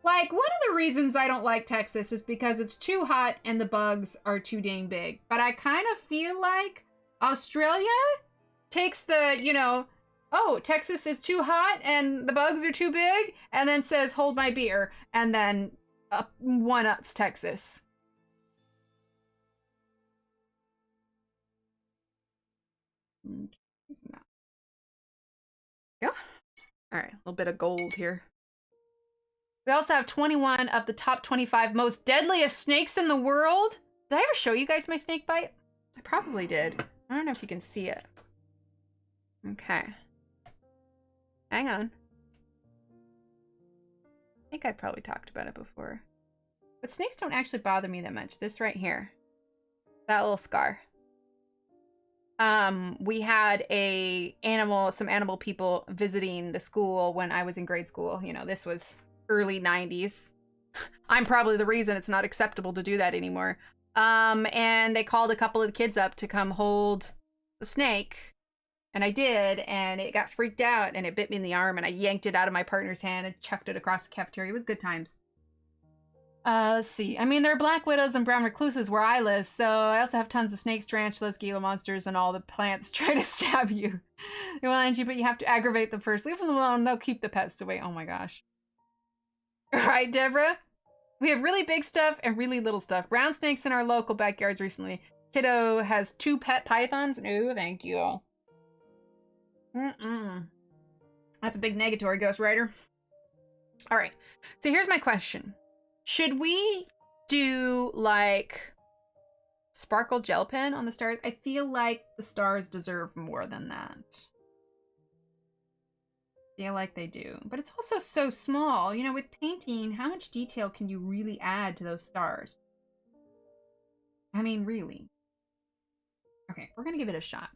Like, one of the reasons I don't like Texas is because it's too hot and the bugs are too dang big. But I kind of feel like Australia takes the, you know, oh, Texas is too hot and the bugs are too big, and then says, hold my beer, and then one-ups Texas. Okay. Yeah. All right, a little bit of gold here. We also have 21 of the top 25 most deadliest snakes in the world. Did I ever show you guys my snake bite? I probably did. I don't know if you can see it. Okay. Hang on. I think I probably talked about it before. But snakes don't actually bother me that much. This right here. That little scar. We had some animal people visiting the school when I was in grade school. You know, this was early 90s. I'm probably the reason it's not acceptable to do that anymore. And they called a couple of the kids up to come hold the snake. And I did, and it got freaked out, and it bit me in the arm, and I yanked it out of my partner's hand and chucked it across the cafeteria. It was good times. Let's see. I mean, there are black widows and brown recluses where I live, so I also have tons of snakes, tarantulas, Gila monsters, and all the plants try to stab you. They will end you, but you have to aggravate them first. Leave them alone. They'll keep the pests away. Oh my gosh. All right, Deborah. We have really big stuff and really little stuff. Brown snakes in our local backyards recently. Kiddo has 2 pet pythons. No, thank you. That's a big negatory, Ghost Rider. All right. So here's my question. Should we do, like, sparkle gel pen on the stars? I feel like the stars deserve more than that. I feel like they do. But it's also so small. You know, with painting, how much detail can you really add to those stars? I mean, really. Okay, we're gonna give it a shot.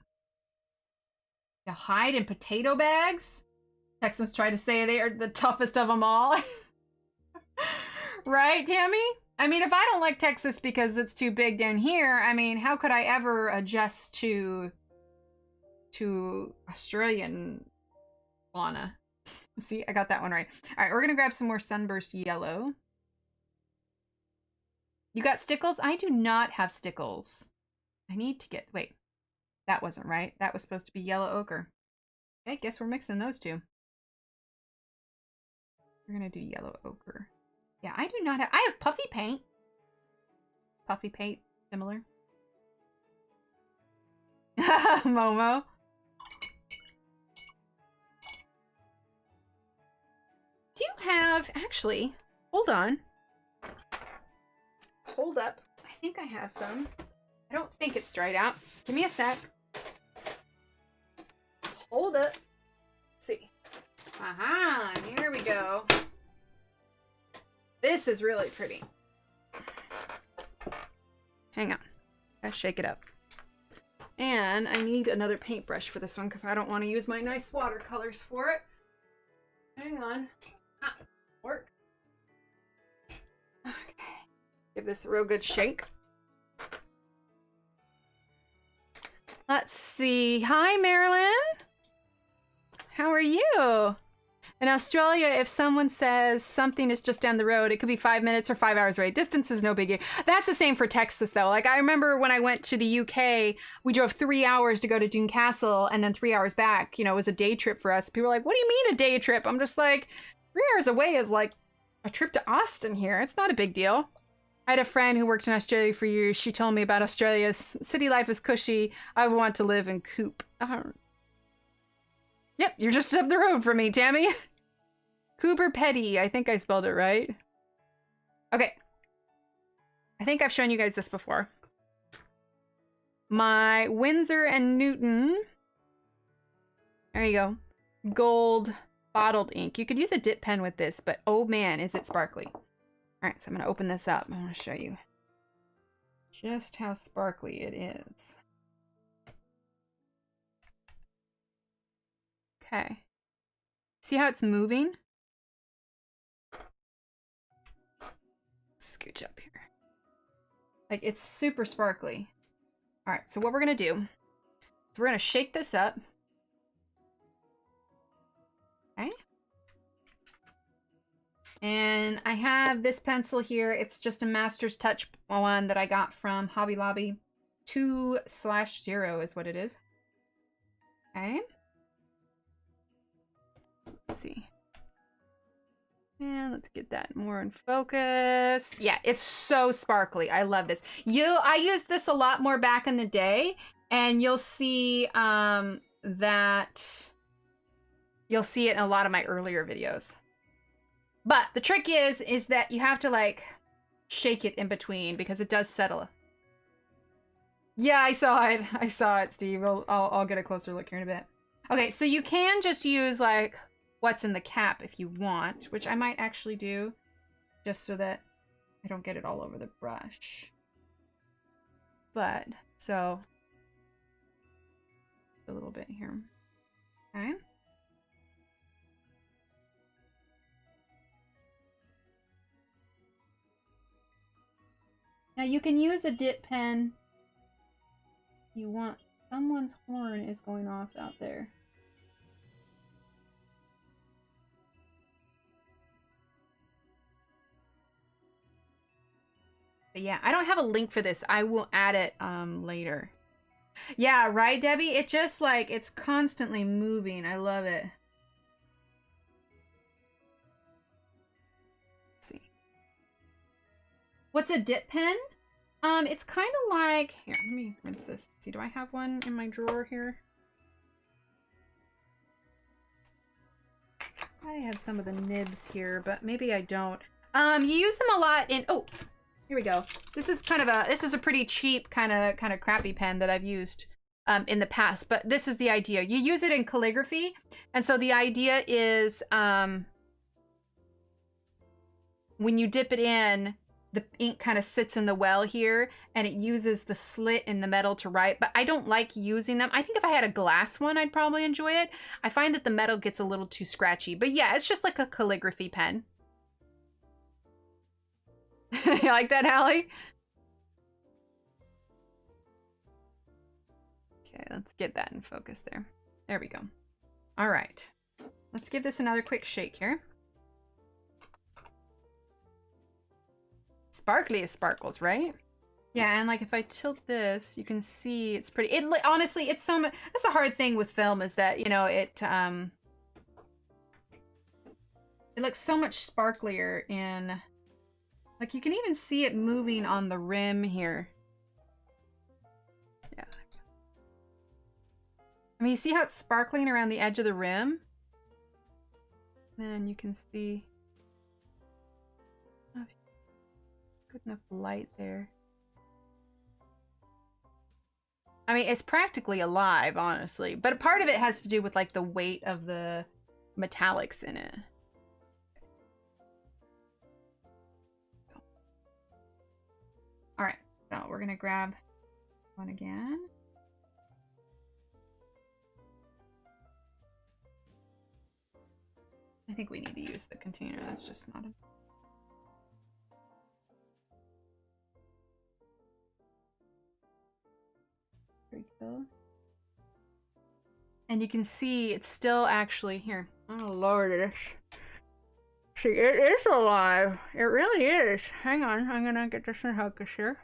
The hide in potato bags? Texans try to say they are the toughest of them all. Right, Tammy? I mean, if I don't like Texas because it's too big down here, I mean, how could I ever adjust to Australian fauna? See, I got that one right. All right, we're gonna grab some more Sunburst Yellow. You got stickles? I do not have stickles. I need to get, wait, that wasn't right. That was supposed to be Yellow Ochre. Okay, guess we're mixing those two. We're gonna do Yellow Ochre. Yeah, I do not have, I have puffy paint. Puffy paint, similar. Momo. Do you have, actually, hold on. Hold up. I think I have some. I don't think it's dried out. Give me a sec. Hold up. Let's see. Aha, here we go. This is really pretty. Hang on. Let's shake it up. And I need another paintbrush for this one because I don't want to use my nice watercolors for it. Hang on. Ah, work. Okay. Give this a real good shake. Let's see. Hi, Marilyn. How are you? In Australia, if someone says something is just down the road, it could be 5 minutes or 5 hours away. Distance is no biggie. That's the same for Texas, though. Like, I remember when I went to the UK, we drove 3 hours to go to Doon Castle and then 3 hours back. You know, it was a day trip for us. People were like, what do you mean a day trip? I'm just like, 3 hours away is like a trip to Austin here. It's not a big deal. I had a friend who worked in Australia for years. She told me about Australia's city life is cushy. I want to live in Coop. Yep, you're just up the road from me, Tammy. Cooper Petty. I think I spelled it right. Okay. I think I've shown you guys this before. My Winsor & Newton. There you go. Gold bottled ink. You could use a dip pen with this, but oh man, is it sparkly. All right, so I'm going to open this up. I want to show you just how sparkly it is. Okay. See how it's moving? Scooch up here. Like, it's super sparkly. All right, so what we're going to do is we're going to shake this up. Okay. And I have this pencil here. It's just a Master's Touch one that I got from Hobby Lobby. 2/0 is what it is. Okay. Let's see. And let's get that more in focus. Yeah, it's so sparkly. I love this. I used this a lot more back in the day, and you'll see that you'll see it in a lot of my earlier videos. But the trick is that you have to like shake it in between because it does settle. Yeah, I saw it. I saw it, Steve. I'll get a closer look here in a bit. Okay, so you can just use like what's in the cap if you want, which I might actually do just so that I don't get it all over the brush. But, so, a little bit here. Okay. Now you can use a dip pen if you want. Someone's horn is going off out there. But yeah, I don't have a link for this. I will add it later. Yeah, right, Debbie? It just like, it's constantly moving. I love it. Let's see. What's a dip pen? It's kind of like, here, let me rinse this. See, do I have one in my drawer here? I have some of the nibs here, but maybe I don't. You use them a lot in, oh, here we go. This is a pretty cheap kind of crappy pen that I've used in the past, but this is the idea. You use it in calligraphy, and so the idea is when you dip it in, the ink kind of sits in the well here and it uses the slit in the metal to write, but I don't like using them. I think if I had a glass one, I'd probably enjoy it. I find that the metal gets a little too scratchy, but yeah, it's just like a calligraphy pen. You like that, Hallie? Okay, let's get that in focus there. There we go. All right, let's give this another quick shake here. Sparkly as sparkles, right? Yeah, and like if I tilt this, you can see it's pretty. Honestly, it's so much. That's a hard thing with film is that, you know, it looks so much sparklier in. Like you can even see it moving on the rim here. Yeah. I mean, you see how it's sparkling around the edge of the rim? And you can see. Good enough light there. I mean, it's practically alive, honestly. But part of it has to do with like the weight of the metallics in it. All right, so we're gonna grab one again. I think we need to use the container. That's just not a... And you can see it's still actually here. Oh Lord, it is. See, it is alive. It really is. Hang on, I'm gonna get this in focus here.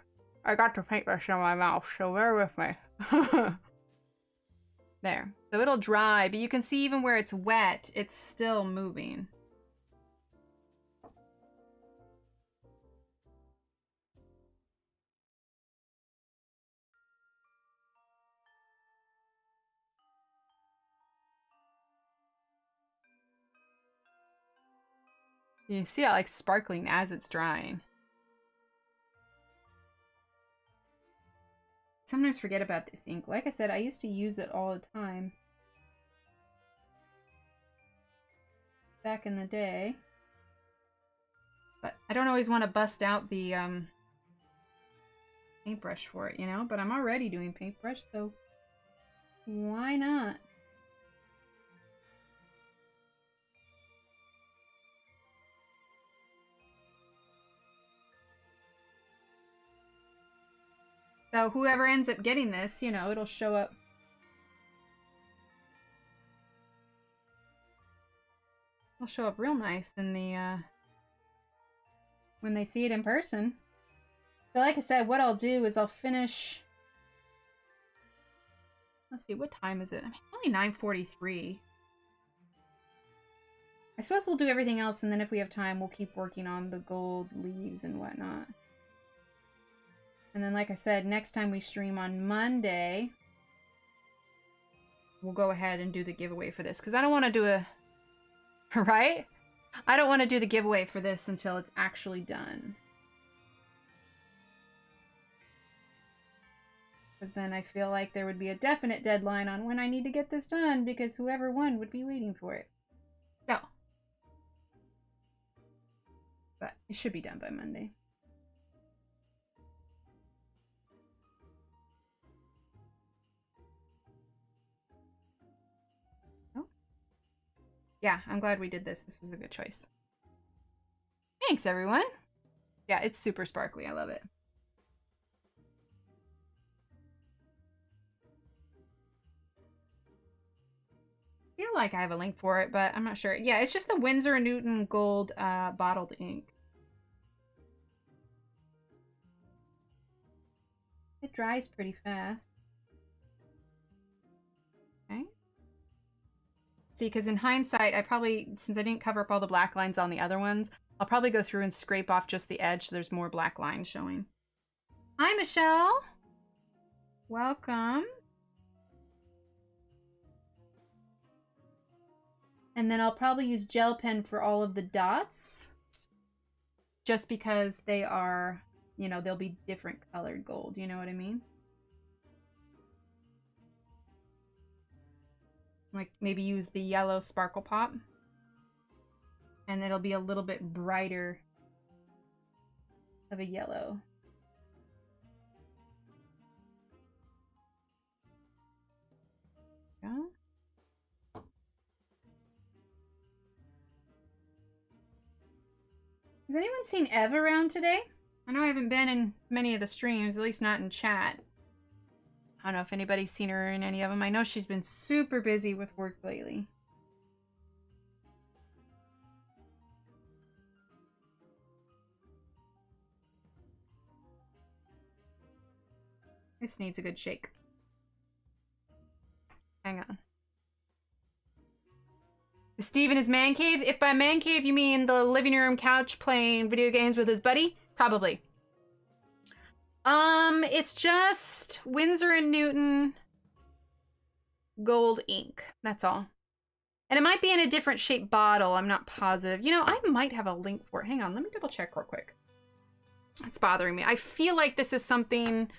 I got the paintbrush in my mouth, so bear with me. There. So it'll dry, but you can see even where it's wet, it's still moving. You see how like sparkling as it's drying. Sometimes forget about this ink. Like I said, I used to use it all the time. Back in the day. But I don't always want to bust out the paintbrush for it, you know? But I'm already doing paintbrush, so why not? So whoever ends up getting this, you know, it'll show up. It'll show up real nice in the, when they see it in person. So like I said, what I'll do is I'll finish... Let's see, what time is it? I mean, only 9:43. I suppose we'll do everything else, and then if we have time, we'll keep working on the gold leaves and whatnot. And then, like I said, next time we stream on Monday, we'll go ahead and do the giveaway for this. Because I don't want to do a... Right? I don't want to do the giveaway for this until it's actually done. Because then I feel like there would be a definite deadline on when I need to get this done, because whoever won would be waiting for it. So. But it should be done by Monday. Yeah, I'm glad we did this. This was a good choice. Thanks, everyone. Yeah, it's super sparkly. I love it. I feel like I have a link for it, but I'm not sure. Yeah, it's just the Winsor & Newton gold bottled ink. It dries pretty fast. Okay. See, because in hindsight, I probably, since I didn't cover up all the black lines on the other ones, I'll probably go through and scrape off just the edge so there's more black lines showing. Hi, Michelle. Welcome. And then I'll probably use gel pen for all of the dots. Just because they are, you know, they'll be different colored gold. You know what I mean? Like maybe use the yellow sparkle pop. And it'll be a little bit brighter of a yellow. Yeah. Has anyone seen Ev around today? I know I haven't been in many of the streams, at least not in chat. I don't know if anybody's seen her in any of them. I know she's been super busy with work lately. This needs a good shake. Hang on. Is Steve in his man cave? If by man cave you mean the living room couch playing video games with his buddy, probably. It's just Winsor & Newton gold ink. That's all. And it might be in a different shaped bottle. I'm not positive. You know, I might have a link for it. Hang on, let me double check real quick. It's bothering me. I feel like this is something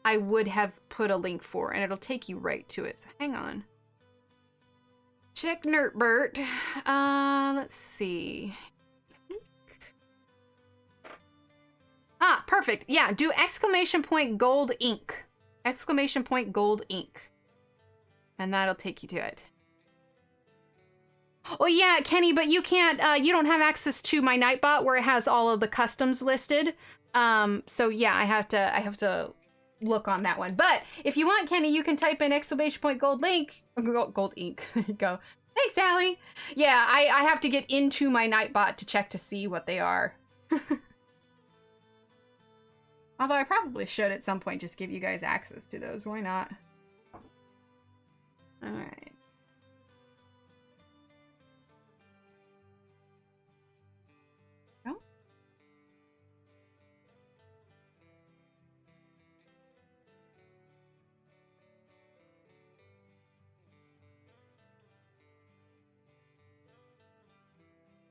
I would have put a link for, and it'll take you right to it. So hang on. Check Nertbert. Let's see. Ah, perfect. Yeah, do exclamation point gold ink. Exclamation point gold ink. And that'll take you to it. Oh yeah, Kenny, but you can't, you don't have access to my Nightbot where it has all of the customs listed. So yeah, I have to look on that one. But if you want, Kenny, you can type in exclamation point gold link, gold ink. There you go. Thanks, Allie. Yeah, I have to get into my Nightbot to check to see what they are. Although I probably should at some point just give you guys access to those. Why not? All right. Oh.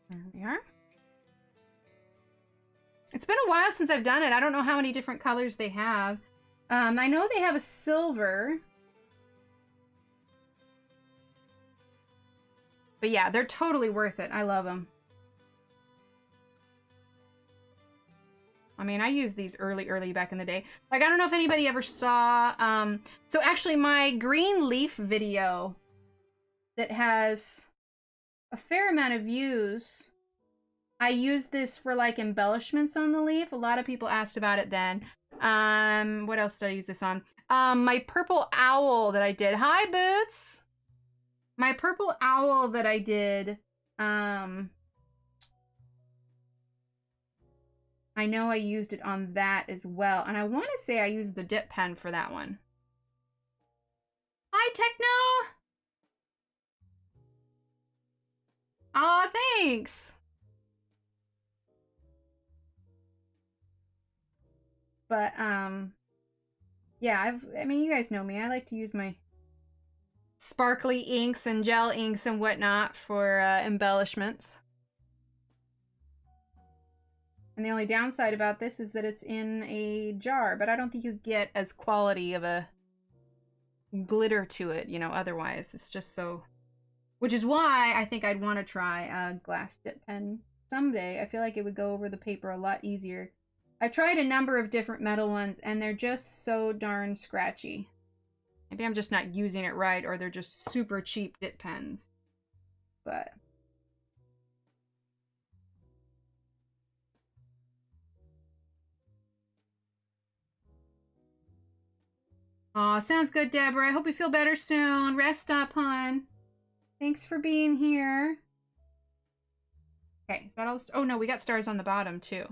There we are. It's been a while since I've done it. I don't know how many different colors they have. I know they have a silver. But yeah, they're totally worth it. I love them. I mean, I used these early back in the day. Like, I don't know if anybody ever saw... so actually, my green leaf video that has a fair amount of views... I use this for like embellishments on the leaf. A lot of people asked about it then. What else did I use this on? My purple owl that I did. Hi, Boots! My purple owl that I did, I know I used it on that as well. And I want to say I used the dip pen for that one. Hi, Techno! Aw, thanks! But, yeah, I mean, you guys know me. I like to use my sparkly inks and gel inks and whatnot for embellishments. And the only downside about this is that it's in a jar, but I don't think you get as quality of a glitter to it, you know, otherwise. It's just so... Which is why I think I'd want to try a glass dip pen someday. I feel like it would go over the paper a lot easier. I've tried a number of different metal ones, and they're just so darn scratchy. Maybe I'm just not using it right, or they're just super cheap dip pens. But... Aw, sounds good, Deborah. I hope you feel better soon. Rest up, hon. Thanks for being here. Okay, is that all? Oh, no, we got stars on the bottom, too.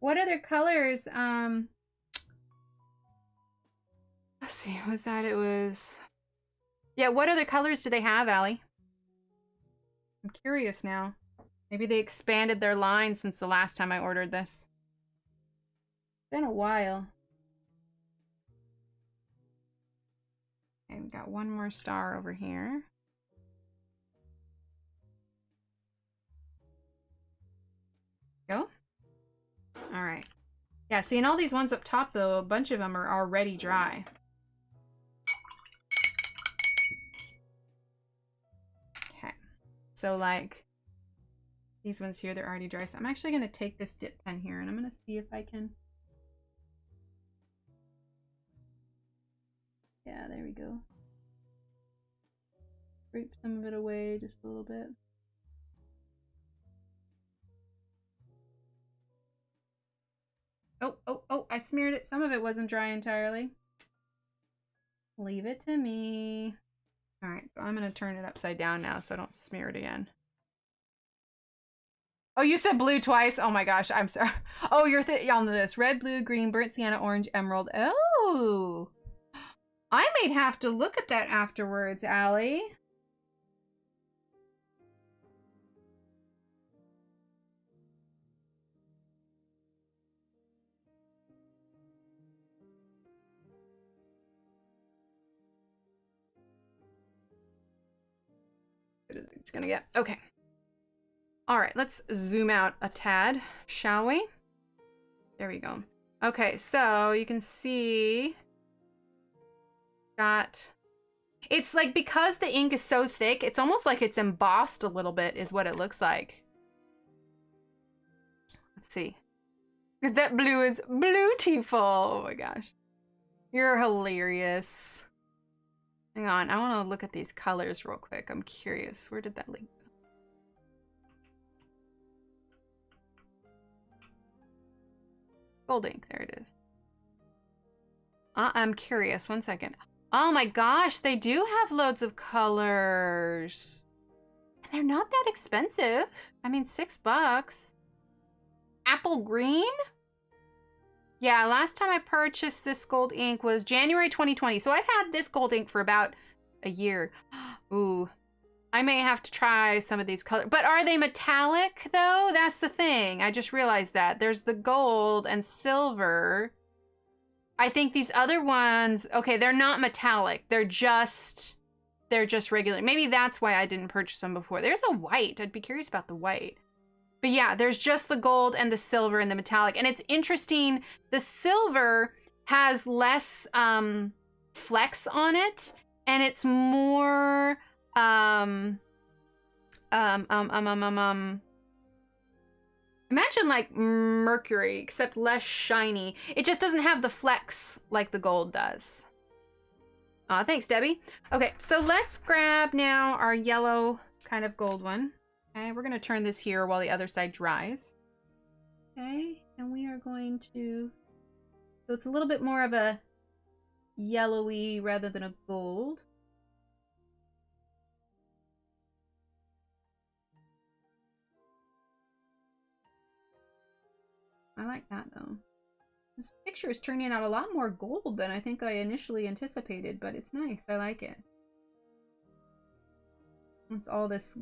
What other colors, let's see, was that, it was, yeah, what other colors do they have, Allie? I'm curious now. Maybe they expanded their line since the last time I ordered this. It's been a while. Okay, we got one more star over here. Yeah, see, and all these ones up top, though, a bunch of them are already dry. Okay. So, like, these ones here, they're already dry. So I'm actually going to take this dip pen here, and I'm going to see if I can... Yeah, there we go. Scrape some of it away just a little bit. Oh, I smeared it. Some of it wasn't dry entirely. Leave it to me. All right, so I'm going to turn it upside down now so I don't smear it again. Oh, you said blue twice? Oh my gosh, I'm sorry. Oh, you're on this. Red, blue, green, burnt sienna, orange, emerald. Oh. I might have to look at that afterwards, Allie. It's gonna get, okay. All right, let's zoom out a tad, shall we? There we go. Okay, so you can see, it's like, because the ink is so thick, it's almost like it's embossed a little bit is what it looks like. Let's see. That blue is beautiful. Oh my gosh. You're hilarious. Hang on, I want to look at these colors real quick. I'm curious. Where did that link go? Gold ink, there it is. I'm curious. One second. Oh my gosh, they do have loads of colors. And they're not that expensive. I mean, $6. Apple green? Yeah, last time I purchased this gold ink was January 2020. So I've had this gold ink for about a year. Ooh, I may have to try some of these colors. But are they metallic though? That's the thing. I just realized that. There's the gold and silver. I think these other ones, okay, they're not metallic. They're just regular. Maybe that's why I didn't purchase them before. There's a white. I'd be curious about the white. But yeah, there's just the gold and the silver and the metallic. And it's interesting, the silver has less flex on it, and it's more imagine like mercury, except less shiny. It just doesn't have the flex like the gold does. Aw, thanks, Debbie. Okay, so let's grab now our yellow kind of gold one. Okay, we're going to turn this here while the other side dries. Okay, and we are going to... So it's a little bit more of a yellowy rather than a gold. I like that, though. This picture is turning out a lot more gold than I think I initially anticipated, but it's nice. I like it. Once all this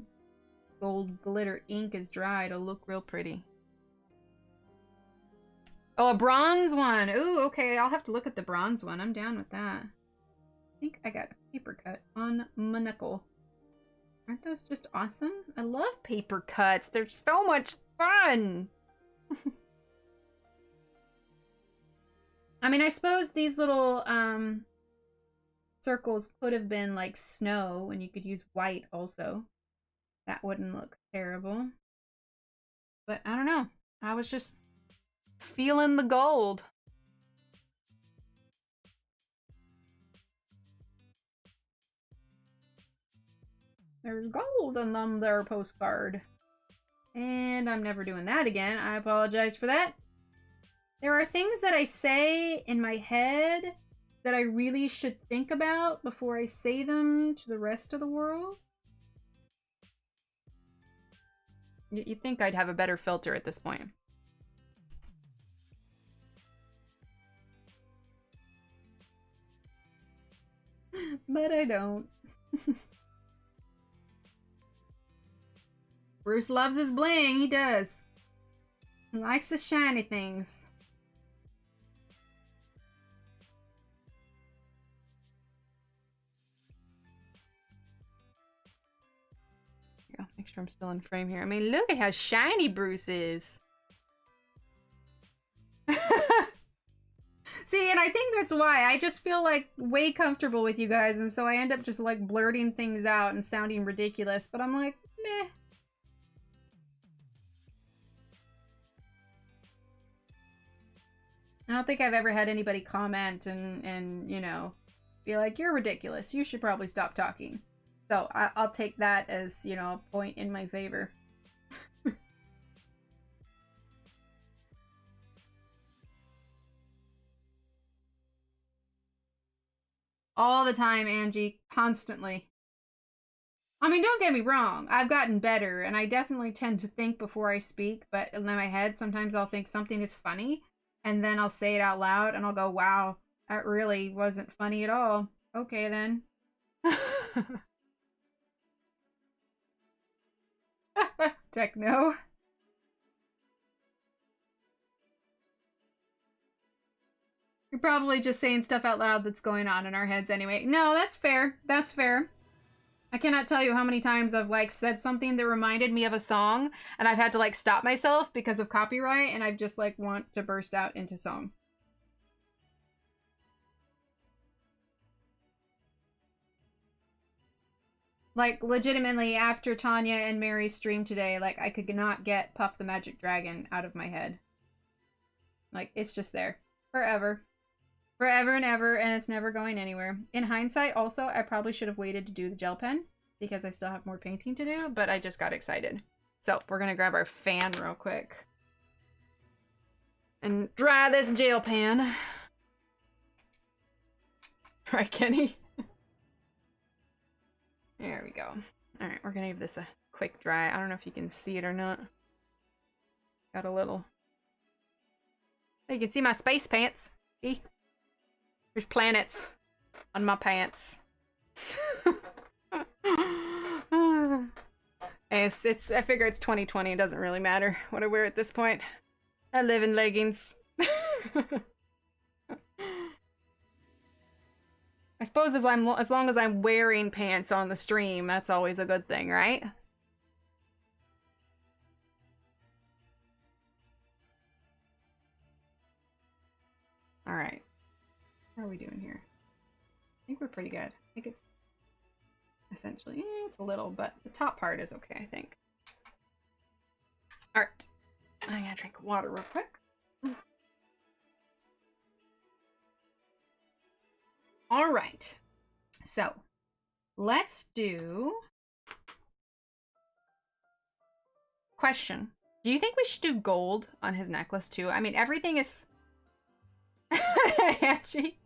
gold glitter ink is dry, it'll look real pretty. Oh, a bronze one. Ooh, okay. I'll have to look at the bronze one. I'm down with that. I think I got a paper cut on my knuckle. Aren't those just awesome? I love paper cuts. They're so much fun. I mean, I suppose these little circles could have been like snow, and you could use white also. That wouldn't look terrible. But I don't know. I was just feeling the gold. There's gold on them there postcard. And I'm never doing that again. I apologize for that. There are things that I say in my head that I really should think about before I say them to the rest of the world. You'd think I'd have a better filter at this point. But I don't. Bruce loves his bling. He does. He likes the shiny things. Make sure I'm still in frame here. I mean, look at how shiny Bruce is. it's why. I just feel like way comfortable with you guys, and so I end up just like blurting things out and sounding ridiculous, but I'm like, meh. I don't think I've ever had anybody comment and you know, be like, you're ridiculous. You should probably stop talking. So I'll take that as, you know, a point in my favor. All the time, Angie. Constantly. I mean, don't get me wrong. I've gotten better, and I definitely tend to think before I speak, but in my head, sometimes I'll think something is funny, and then I'll say it out loud, and I'll go, wow, that really wasn't funny at all. Okay, then. Techno. You're probably just saying stuff out loud that's going on in our heads anyway. No, that's fair. That's fair. I cannot tell you how many times I've, like, said something that reminded me of a song, and I've had to, like, stop myself because of copyright, and I've just, like, want to burst out into song. Like, legitimately, after Tanya and Mary's stream today, like, I could not get Puff the Magic Dragon out of my head. Like, it's just there. Forever. Forever and ever, and it's never going anywhere. In hindsight, also, I probably should have waited to do the gel pen, because I still have more painting to do, but I just got excited. So, we're gonna grab our fan real quick. And dry this gel pen. Right, Kenny? There we go. Alright, we're gonna give this a quick dry. I don't know if you can see it or not. Got a little... Oh, you can see my space pants. See? There's planets on my pants. It's I figure it's 2020, it doesn't really matter what I wear at this point. I live in leggings. I suppose as long as I'm wearing pants on the stream, that's always a good thing, right? All right. How are we doing here? I think we're pretty good. I think it's essentially, it's a little, but the top part is okay, I think. All right. I gotta drink water real quick. All right. So, let's do... Question. Do you think we should do gold on his necklace too? I mean, everything is... Actually,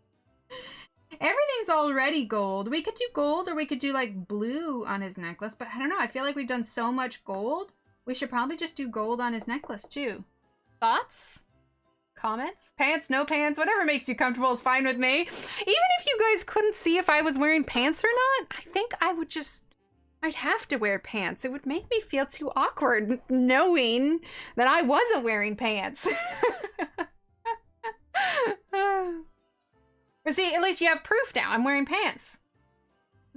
everything's already gold. We could do gold, or we could do like blue on his necklace, but I don't know. I feel like we've done so much gold. We should probably just do gold on his necklace too. Thoughts? Comments? Pants? No pants? Whatever makes you comfortable is fine with me. Even if you guys couldn't see if I was wearing pants or not, I think I would just... I'd have to wear pants. It would make me feel too awkward knowing that I wasn't wearing pants. But see, at least you have proof now. I'm wearing pants.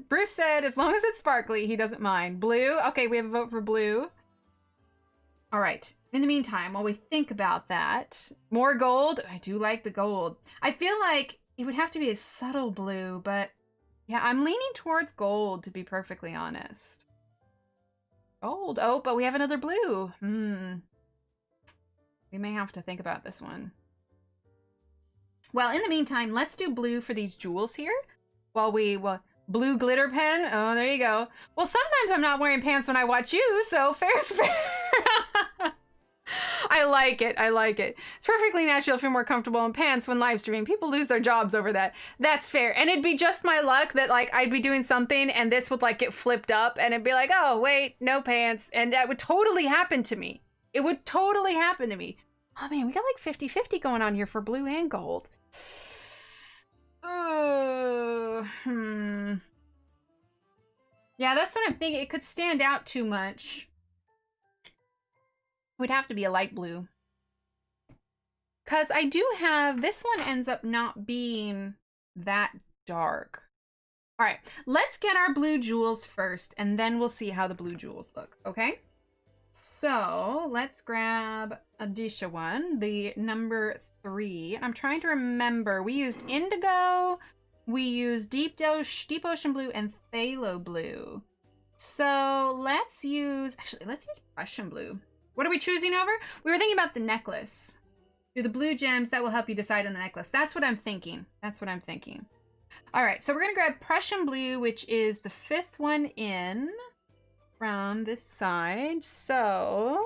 Bruce said as long as it's sparkly, he doesn't mind. Blue? Okay, we have a vote for blue. All right. In the meantime, while we think about that, more gold. I do like the gold. I feel like it would have to be a subtle blue, but yeah, I'm leaning towards gold, to be perfectly honest. Gold. Oh, but we have another blue. We may have to think about this one. Well, in the meantime, let's do blue for these jewels here. While we, blue glitter pen. Oh, there you go. Well, sometimes I'm not wearing pants when I watch you, so fair's fair. I like it. I like it. It's perfectly natural to feel more comfortable in pants when live streaming. People lose their jobs over that. That's fair. And it'd be just my luck that, like, I'd be doing something and this would, like, get flipped up and it'd be like, oh, wait, no pants. And that would totally happen to me. It would totally happen to me. Oh, man, we got, like, 50-50 going on here for blue and gold. Yeah, that's what I'm thinking. It could stand out too much. It would have to be a light blue. Because I do have... This one ends up not being that dark. All right, let's get our blue jewels first, and then we'll see how the blue jewels look, okay? So let's grab a Disha one, the number 3. I'm trying to remember. We used indigo, we used deep ocean blue, and phthalo blue. So let's use Prussian blue. What are we choosing over? We were thinking about the necklace. Do the blue gems that will help you decide on the necklace. That's what I'm thinking. All right, so we're gonna grab Prussian blue, which is the 5th one in from this side. So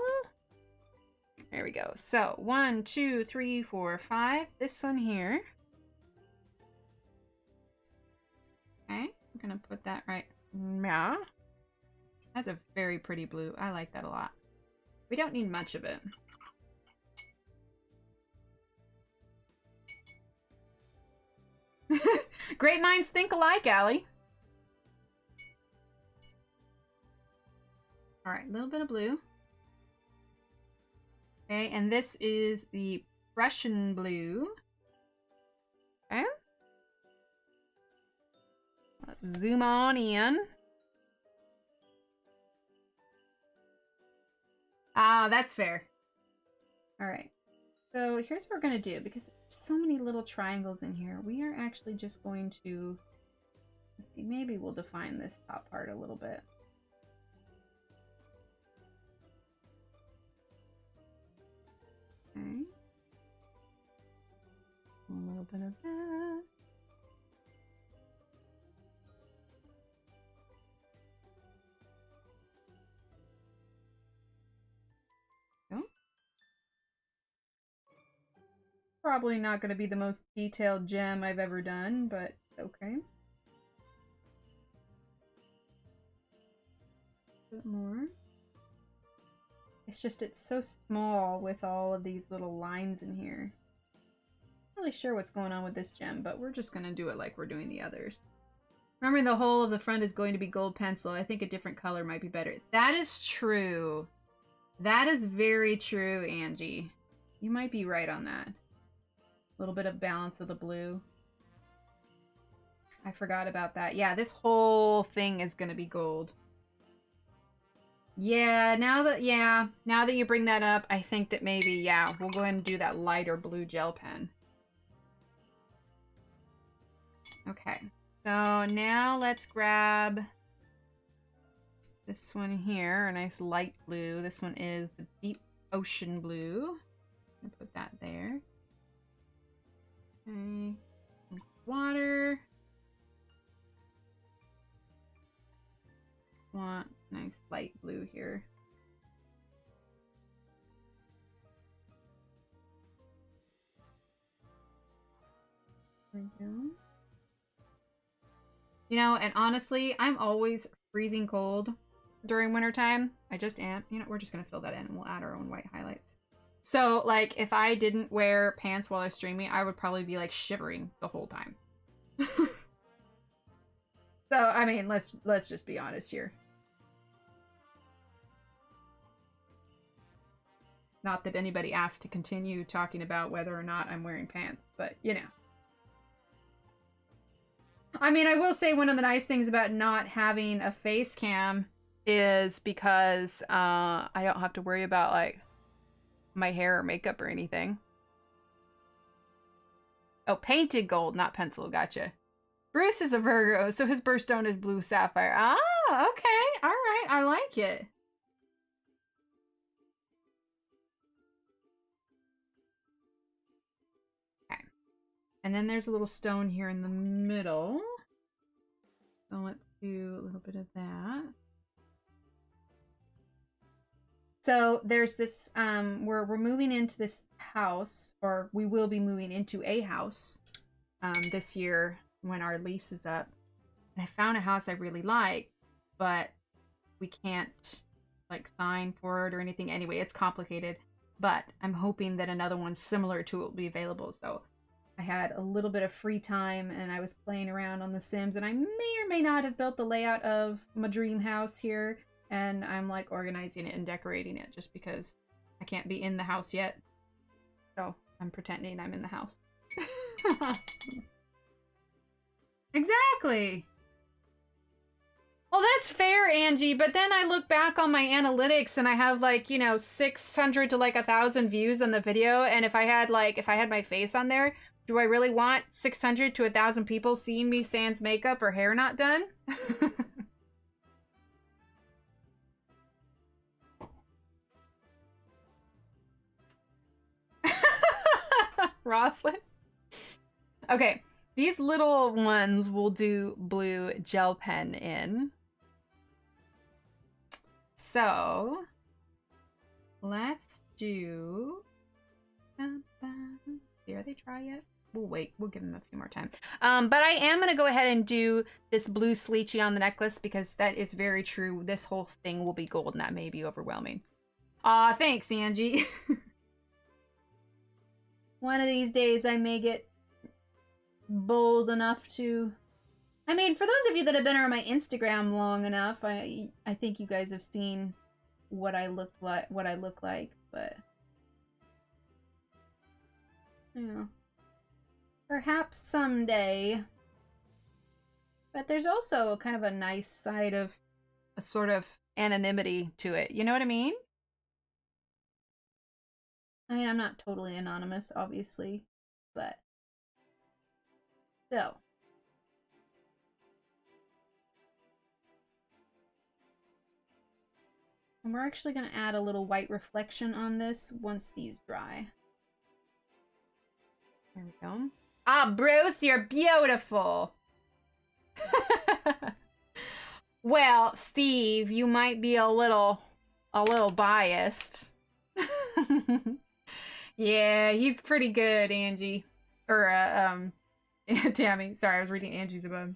there we go. So 1, 2, 3, 4, 5. This one here. Okay, I'm gonna put that right. Yeah, that's a very pretty blue. I like that a lot. We don't need much of it. Great minds think alike, Allie. All right, a little bit of blue. Okay, and this is the Prussian blue. Okay. Let's zoom on in. Ah, that's fair. All right. So here's what we're going to do, because there's so many little triangles in here. We are actually just going to, let's see, maybe we'll define this top part a little bit. Okay. A little bit of that. Probably not going to be the most detailed gem I've ever done, but okay. A bit more. It's so small with all of these little lines in here. Not really sure what's going on with this gem, but we're just going to do it like we're doing the others. Remembering the whole of the front is going to be gold pencil, I think a different color might be better. That is true. That is very true, Angie. You might be right on that. A little bit of balance of the blue. I forgot about that. Yeah, this whole thing is going to be gold. Yeah, now that you bring that up, I think that maybe, yeah, we'll go ahead and do that lighter blue gel pen. Okay, so now let's grab this one here, a nice light blue. This one is the deep ocean blue. I'm gonna put that there. Okay, water. Want nice light blue here. There we go. You know, and honestly, I'm always freezing cold during wintertime. I just am. You know, we're just gonna fill that in and we'll add our own white highlights. So, like, if I didn't wear pants while I was streaming, I would probably be, like, shivering the whole time. So, I mean, let's just be honest here. Not that anybody asked to continue talking about whether or not I'm wearing pants, but, you know. I mean, I will say one of the nice things about not having a face cam is because I don't have to worry about, like, my hair or makeup or anything. Oh, painted gold, not pencil. Gotcha. Bruce is a Virgo, so his birthstone is blue sapphire. Ah, okay. All right. I like it. Okay. And then there's a little stone here in the middle. So let's do a little bit of that. So there's this, we're moving into this house, or we will be moving into a house this year when our lease is up. And I found a house I really like, but we can't, like, sign for it or anything. Anyway, it's complicated, but I'm hoping that another one similar to it will be available. So I had a little bit of free time and I was playing around on The Sims, and I may or may not have built the layout of my dream house here. And I'm, like, organizing it and decorating it just because I can't be in the house yet. So I'm pretending I'm in the house. Exactly. Well, Well, that's fair, Angie, but then I look back on my analytics and I have like, you know, 600 to like 1,000 views on the video, and if I had my face on there, do I really want 600 to 1,000 people seeing me sans makeup or hair not done? Roslyn? Okay, these little ones we'll do blue gel pen in. So, let's do... Are they dry yet? We'll wait. We'll give them a few more time. But I am going to go ahead and do this blue sleechy on the necklace because that is very true. This whole thing will be gold and that may be overwhelming. Aw, thanks, Angie. One of these days I may get bold enough to... I mean, for those of you that have been on my Instagram long enough, I think you guys have seen what I look like, but... Yeah. Perhaps someday. But there's also kind of a nice side of a sort of anonymity to it. You know what I mean? I mean, I'm not totally anonymous, obviously, but still. And we're actually going to add a little white reflection on this once these dry. There we go. Ah, Bruce, you're beautiful. Well, Steve, you might be a little biased. Yeah, he's pretty good, Angie. Or, Tammy. Sorry, I was reading Angie's above.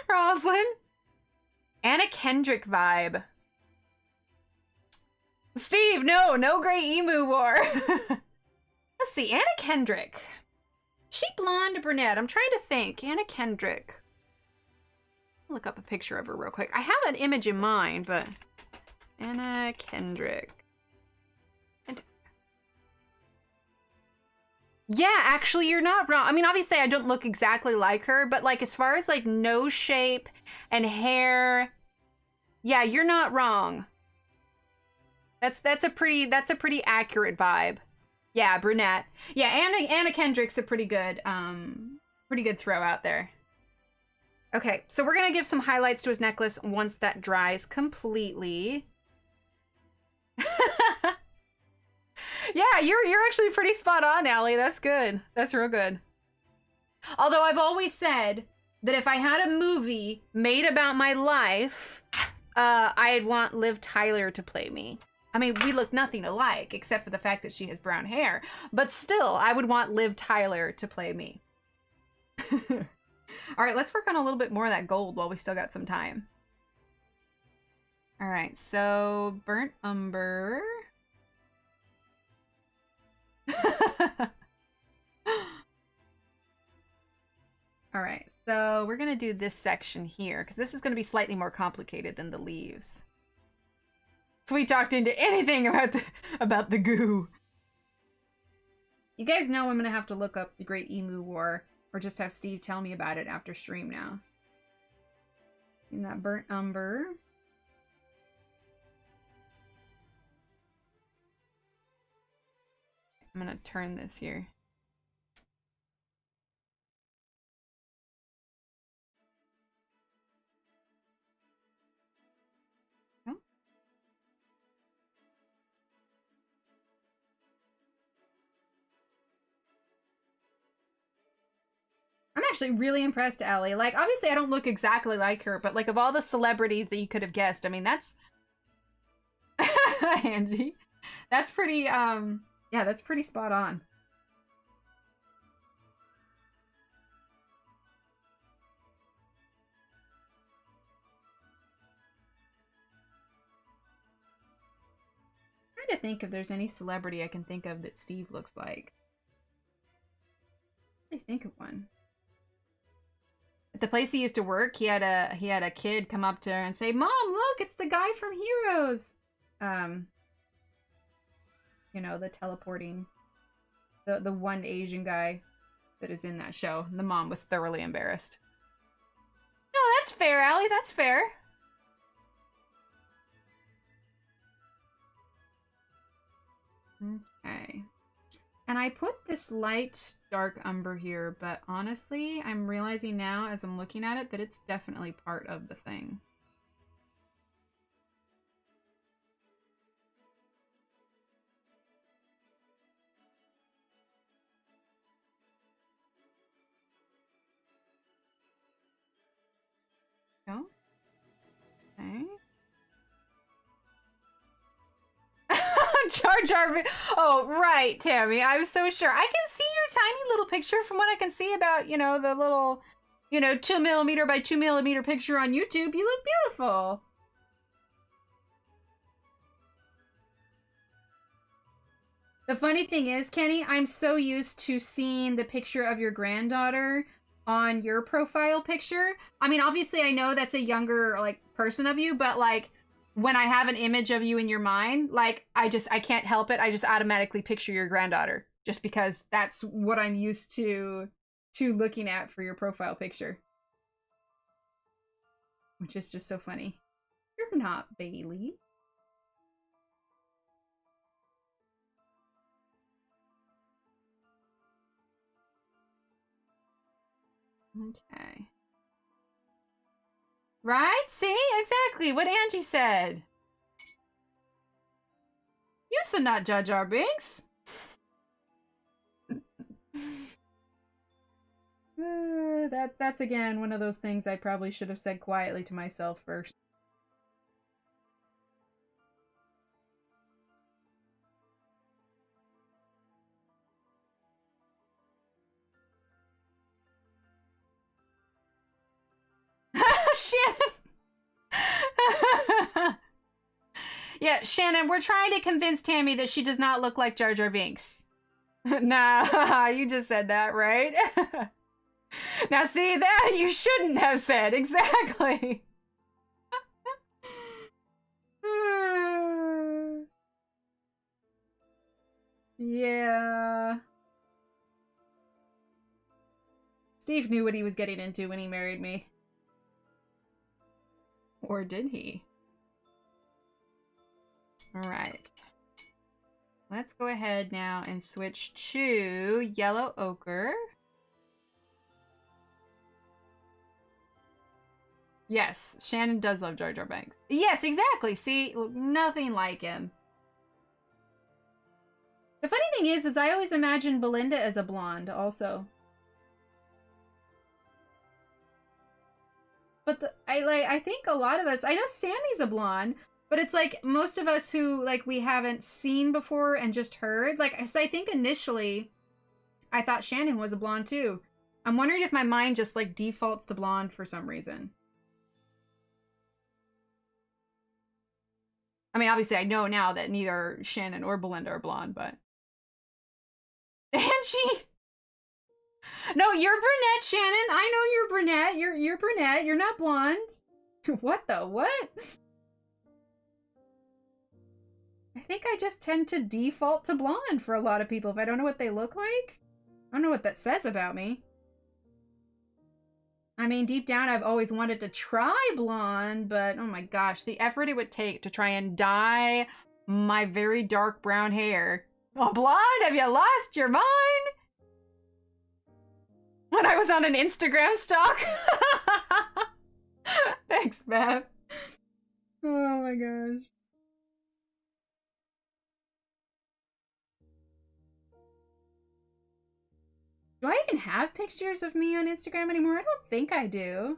Roslyn? Anna Kendrick vibe. Steve, no Great Emu War. Let's see, Anna Kendrick. She blonde or brunette? I'm trying to think. Anna Kendrick. I'll look up a picture of her real quick. I have an image in mind, but... Anna Kendrick. Yeah, actually, you're not wrong. I mean, obviously, I don't look exactly like her, but like as far as like nose shape and hair, yeah, you're not wrong. That's a pretty accurate vibe. Yeah, brunette. Yeah, Anna Kendrick's a pretty good throw out there. Okay, so we're gonna give some highlights to his necklace once that dries completely. Yeah, you're actually pretty spot on, Allie. That's good. That's real good. Although I've always said that if I had a movie made about my life, I'd want Liv Tyler to play me. I mean, we look nothing alike, except for the fact that she has brown hair. But still, I would want Liv Tyler to play me. All right, let's work on a little bit more of that gold while we still got some time. All right, so burnt umber. All right, so we're gonna do this section here because this is gonna be slightly more complicated than the leaves. So we talked into anything about the goo. You guys know I'm gonna have to look up the Great Emu War or just have Steve tell me about it after stream now. And that burnt umber. I'm gonna turn this here. Oh. I'm actually really impressed, Allie. Like, obviously I don't look exactly like her, but like of all the celebrities that you could have guessed, I mean, that's... Angie. That's pretty, yeah, that's pretty spot on. I'm trying to think if there's any celebrity I can think of that Steve looks like. I think of one. At the place he used to work, he had a kid come up to her and say, "Mom, look, it's the guy from Heroes." You know, the teleporting, the one Asian guy that is in that show. The mom was thoroughly embarrassed. No, that's fair, Allie. That's fair. Okay. And I put this light dark umber here, but honestly, I'm realizing now as I'm looking at it that it's definitely part of the thing. Go. Okay. Jar Jar. Oh, right, Tammy. I was so sure. I can see your tiny little picture from what I can see about, you know, the little, you know, 2mm by 2mm picture on YouTube. You look beautiful. The funny thing is, Kenny, I'm so used to seeing the picture of your granddaughter on your profile picture. I mean, obviously, I know that's a younger, like, person of you, but, like, when I have an image of you in your mind, like, I can't help it. I just automatically picture your granddaughter just because that's what I'm used to looking at for your profile picture. Which is just so funny. You're not Bailey. Okay. Right? See? Exactly what Angie said. You should not judge our Binks. That's again one of those things I probably should have said quietly to myself first. Shannon. Yeah, Shannon, we're trying to convince Tammy that she does not look like Jar Jar Binks. Nah, you just said that, right? Now see, that you shouldn't have said, exactly. Yeah. Steve knew what he was getting into when he married me. Or did he? All right. Let's go ahead now and switch to yellow ochre. Yes, Shannon does love Jar Jar Binks. Yes, exactly. See, nothing like him. The funny thing is I always imagined Belinda as a blonde also. But I think a lot of us, I know Sammy's a blonde, but it's like most of us who like we haven't seen before and just heard. Like I think initially I thought Shannon was a blonde too. I'm wondering if my mind just like defaults to blonde for some reason. I mean, obviously I know now that neither Shannon or Belinda are blonde, but Angie. No, you're brunette, Shannon. I know you're brunette. You're brunette. You're not blonde. What the what? I think I just tend to default to blonde for a lot of people if I don't know what they look like. I don't know what that says about me. I mean, deep down, I've always wanted to try blonde, but oh my gosh, the effort it would take to try and dye my very dark brown hair. Oh, blonde? Have you lost your mind? When I was on an Instagram stalk. Thanks, Beth. Oh my gosh. Do I even have pictures of me on Instagram anymore? I don't think I do.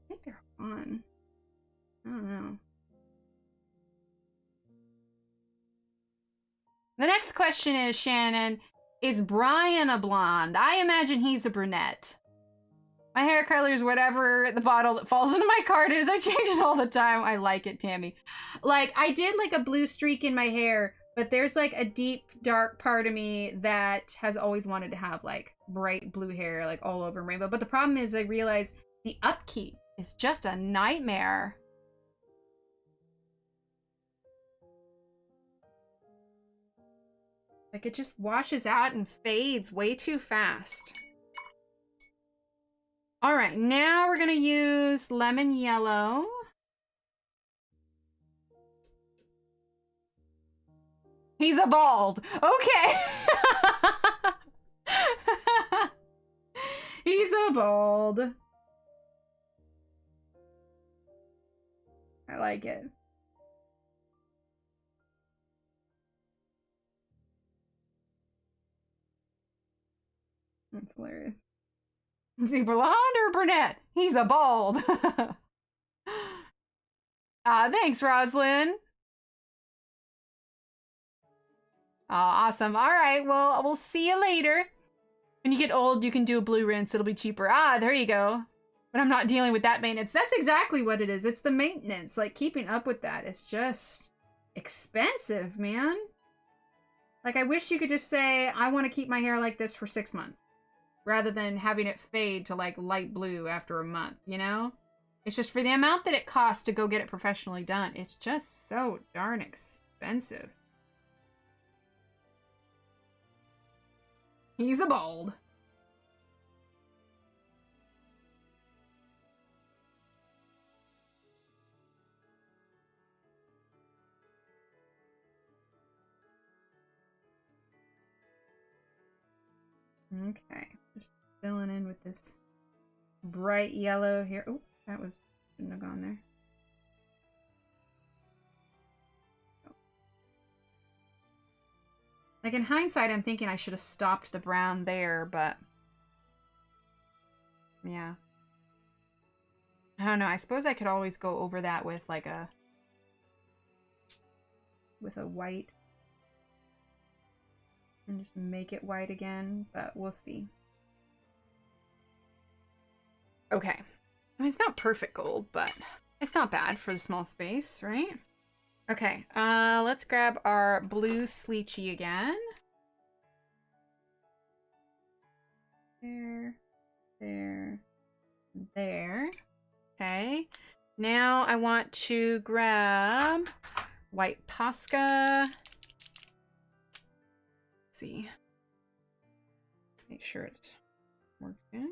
I think they're on. I don't know. The next question is, Shannon, is Brian a blonde? I imagine he's a brunette. My hair color is whatever the bottle that falls into my cart is. I change it all the time. I like it, Tammy. Like, I did like a blue streak in my hair, but there's like a deep, dark part of me that has always wanted to have like bright blue hair, like all over rainbow. But the problem is I realize the upkeep is just a nightmare. Like, it just washes out and fades way too fast. All right, now we're gonna use lemon yellow. He's a bald. Okay. He's a bald. I like it. That's hilarious. Is he blonde or brunette? He's a bald. Thanks, Roslyn. Awesome. All right, well, we'll see you later. When you get old, you can do a blue rinse. It'll be cheaper. There you go. But I'm not dealing with that maintenance. That's exactly what it is. It's the maintenance. Like, keeping up with that. It's just expensive, man. Like, I wish you could just say, I want to keep my hair like this for 6 months. Rather than having it fade to, like, light blue after a month, you know? It's just for the amount that it costs to go get it professionally done. It's just so darn expensive. He's a bald. Okay, just filling in with this bright yellow here. Oh, that shouldn't have gone there. Like, in hindsight, I'm thinking I should have stopped the brown there, but yeah. I don't know. I suppose I could always go over that with like with a white and just make it white again, but we'll see. Okay. I mean, it's not perfect gold, but it's not bad for the small space, right? Okay, let's grab our blue Sleechy again. There, there, there. Okay, now I want to grab white Posca. Let's see. Make sure it's working.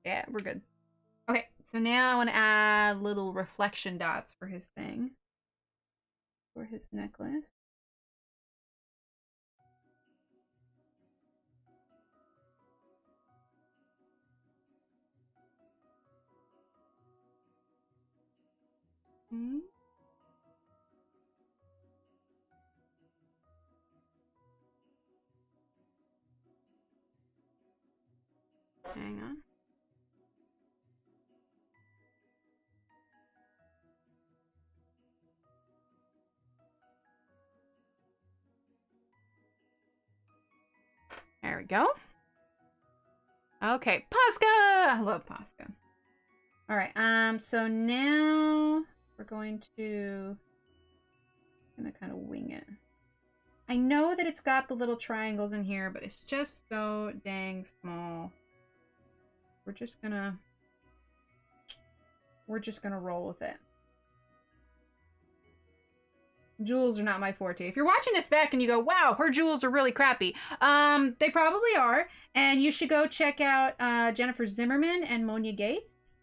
Yeah, we're good. Okay, so now I want to add little reflection dots for his thing. For his necklace. Hmm. Hang on. There we go. Okay, Posca! I love Posca. All right, so now we're going to kind of wing it. I know that it's got the little triangles in here, but it's just so dang small. We're just gonna roll with it. Jewels are not my forte. If you're watching this back and you go, wow, her jewels are really crappy, they probably are. And you should go check out Jennifer Zimmerman and Monia Gates.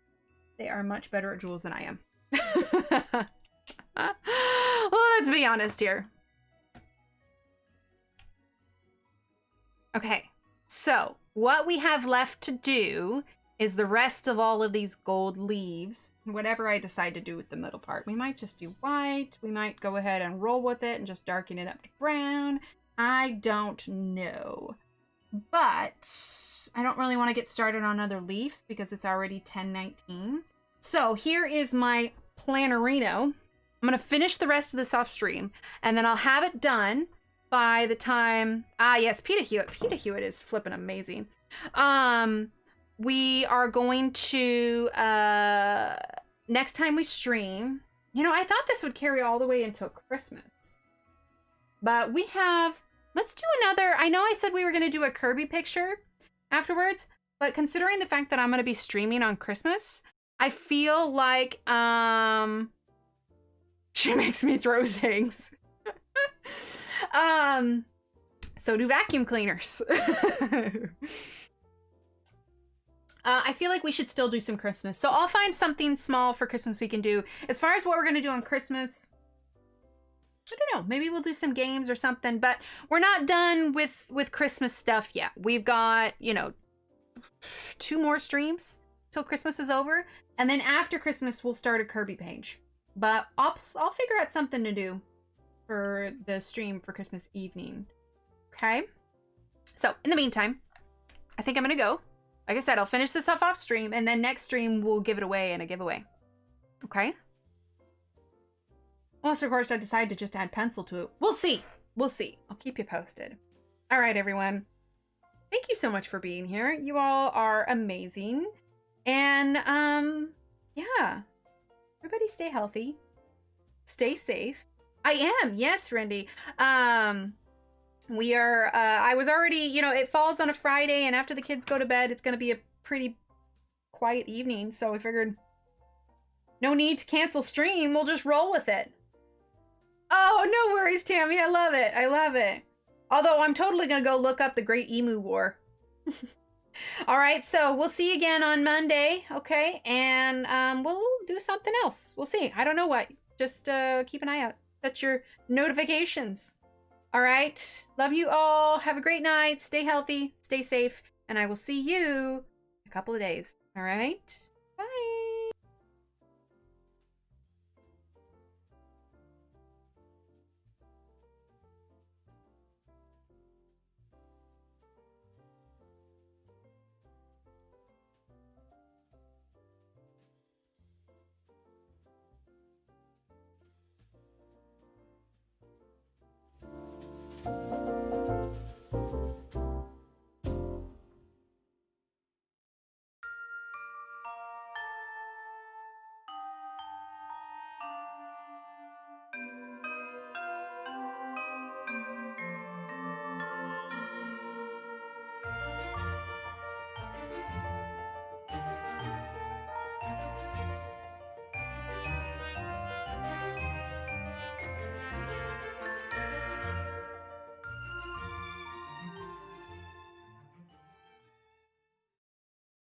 They are much better at jewels than I am. Well, let's be honest here. Okay, so what we have left to do is the rest of all of these gold leaves. Whatever I decide to do with the middle part. We might just do white. We might go ahead and roll with it and just darken it up to brown. I don't know. But I don't really want to get started on another leaf because it's already 10:19. So here is my Plannerino. I'm going to finish the rest of this off stream and then I'll have it done by the time... yes, Peta Hewitt. Peta Hewitt is flipping amazing. We are going to, next time we stream, you know, I thought this would carry all the way until Christmas. But we have, let's do another, I know I said we were going to do a Kirby picture afterwards, but considering the fact that I'm going to be streaming on Christmas, I feel like, she makes me throw things. So do vacuum cleaners. I feel like we should still do some Christmas. So I'll find something small for Christmas we can do. As far as what we're going to do on Christmas, I don't know. Maybe we'll do some games or something. But we're not done with Christmas stuff yet. We've got, you know, 2 more streams till Christmas is over. And then after Christmas, we'll start a Kirby page. But I'll figure out something to do for the stream for Christmas evening. Okay? So, in the meantime, I think I'm going to go. Like I said, I'll finish this stuff off stream, and then next stream we'll give it away in a giveaway. Okay? Unless, of course, I decide to just add pencil to it. We'll see. We'll see. I'll keep you posted. All right, everyone. Thank you so much for being here. You all are amazing. And, yeah. Everybody stay healthy. Stay safe. I am. Yes, Randy. We are, I was already, you know, it falls on a Friday, and after the kids go to bed, it's going to be a pretty quiet evening. So I figured no need to cancel stream. We'll just roll with it. Oh, no worries, Tammy. I love it. I love it. Although I'm totally going to go look up the Great Emu War. All right. So we'll see you again on Monday. Okay. And, we'll do something else. We'll see. I don't know what. Just, keep an eye out. Set your notifications. All right. Love you all. Have a great night. Stay healthy. Stay safe. And I will see you in a couple of days. All right.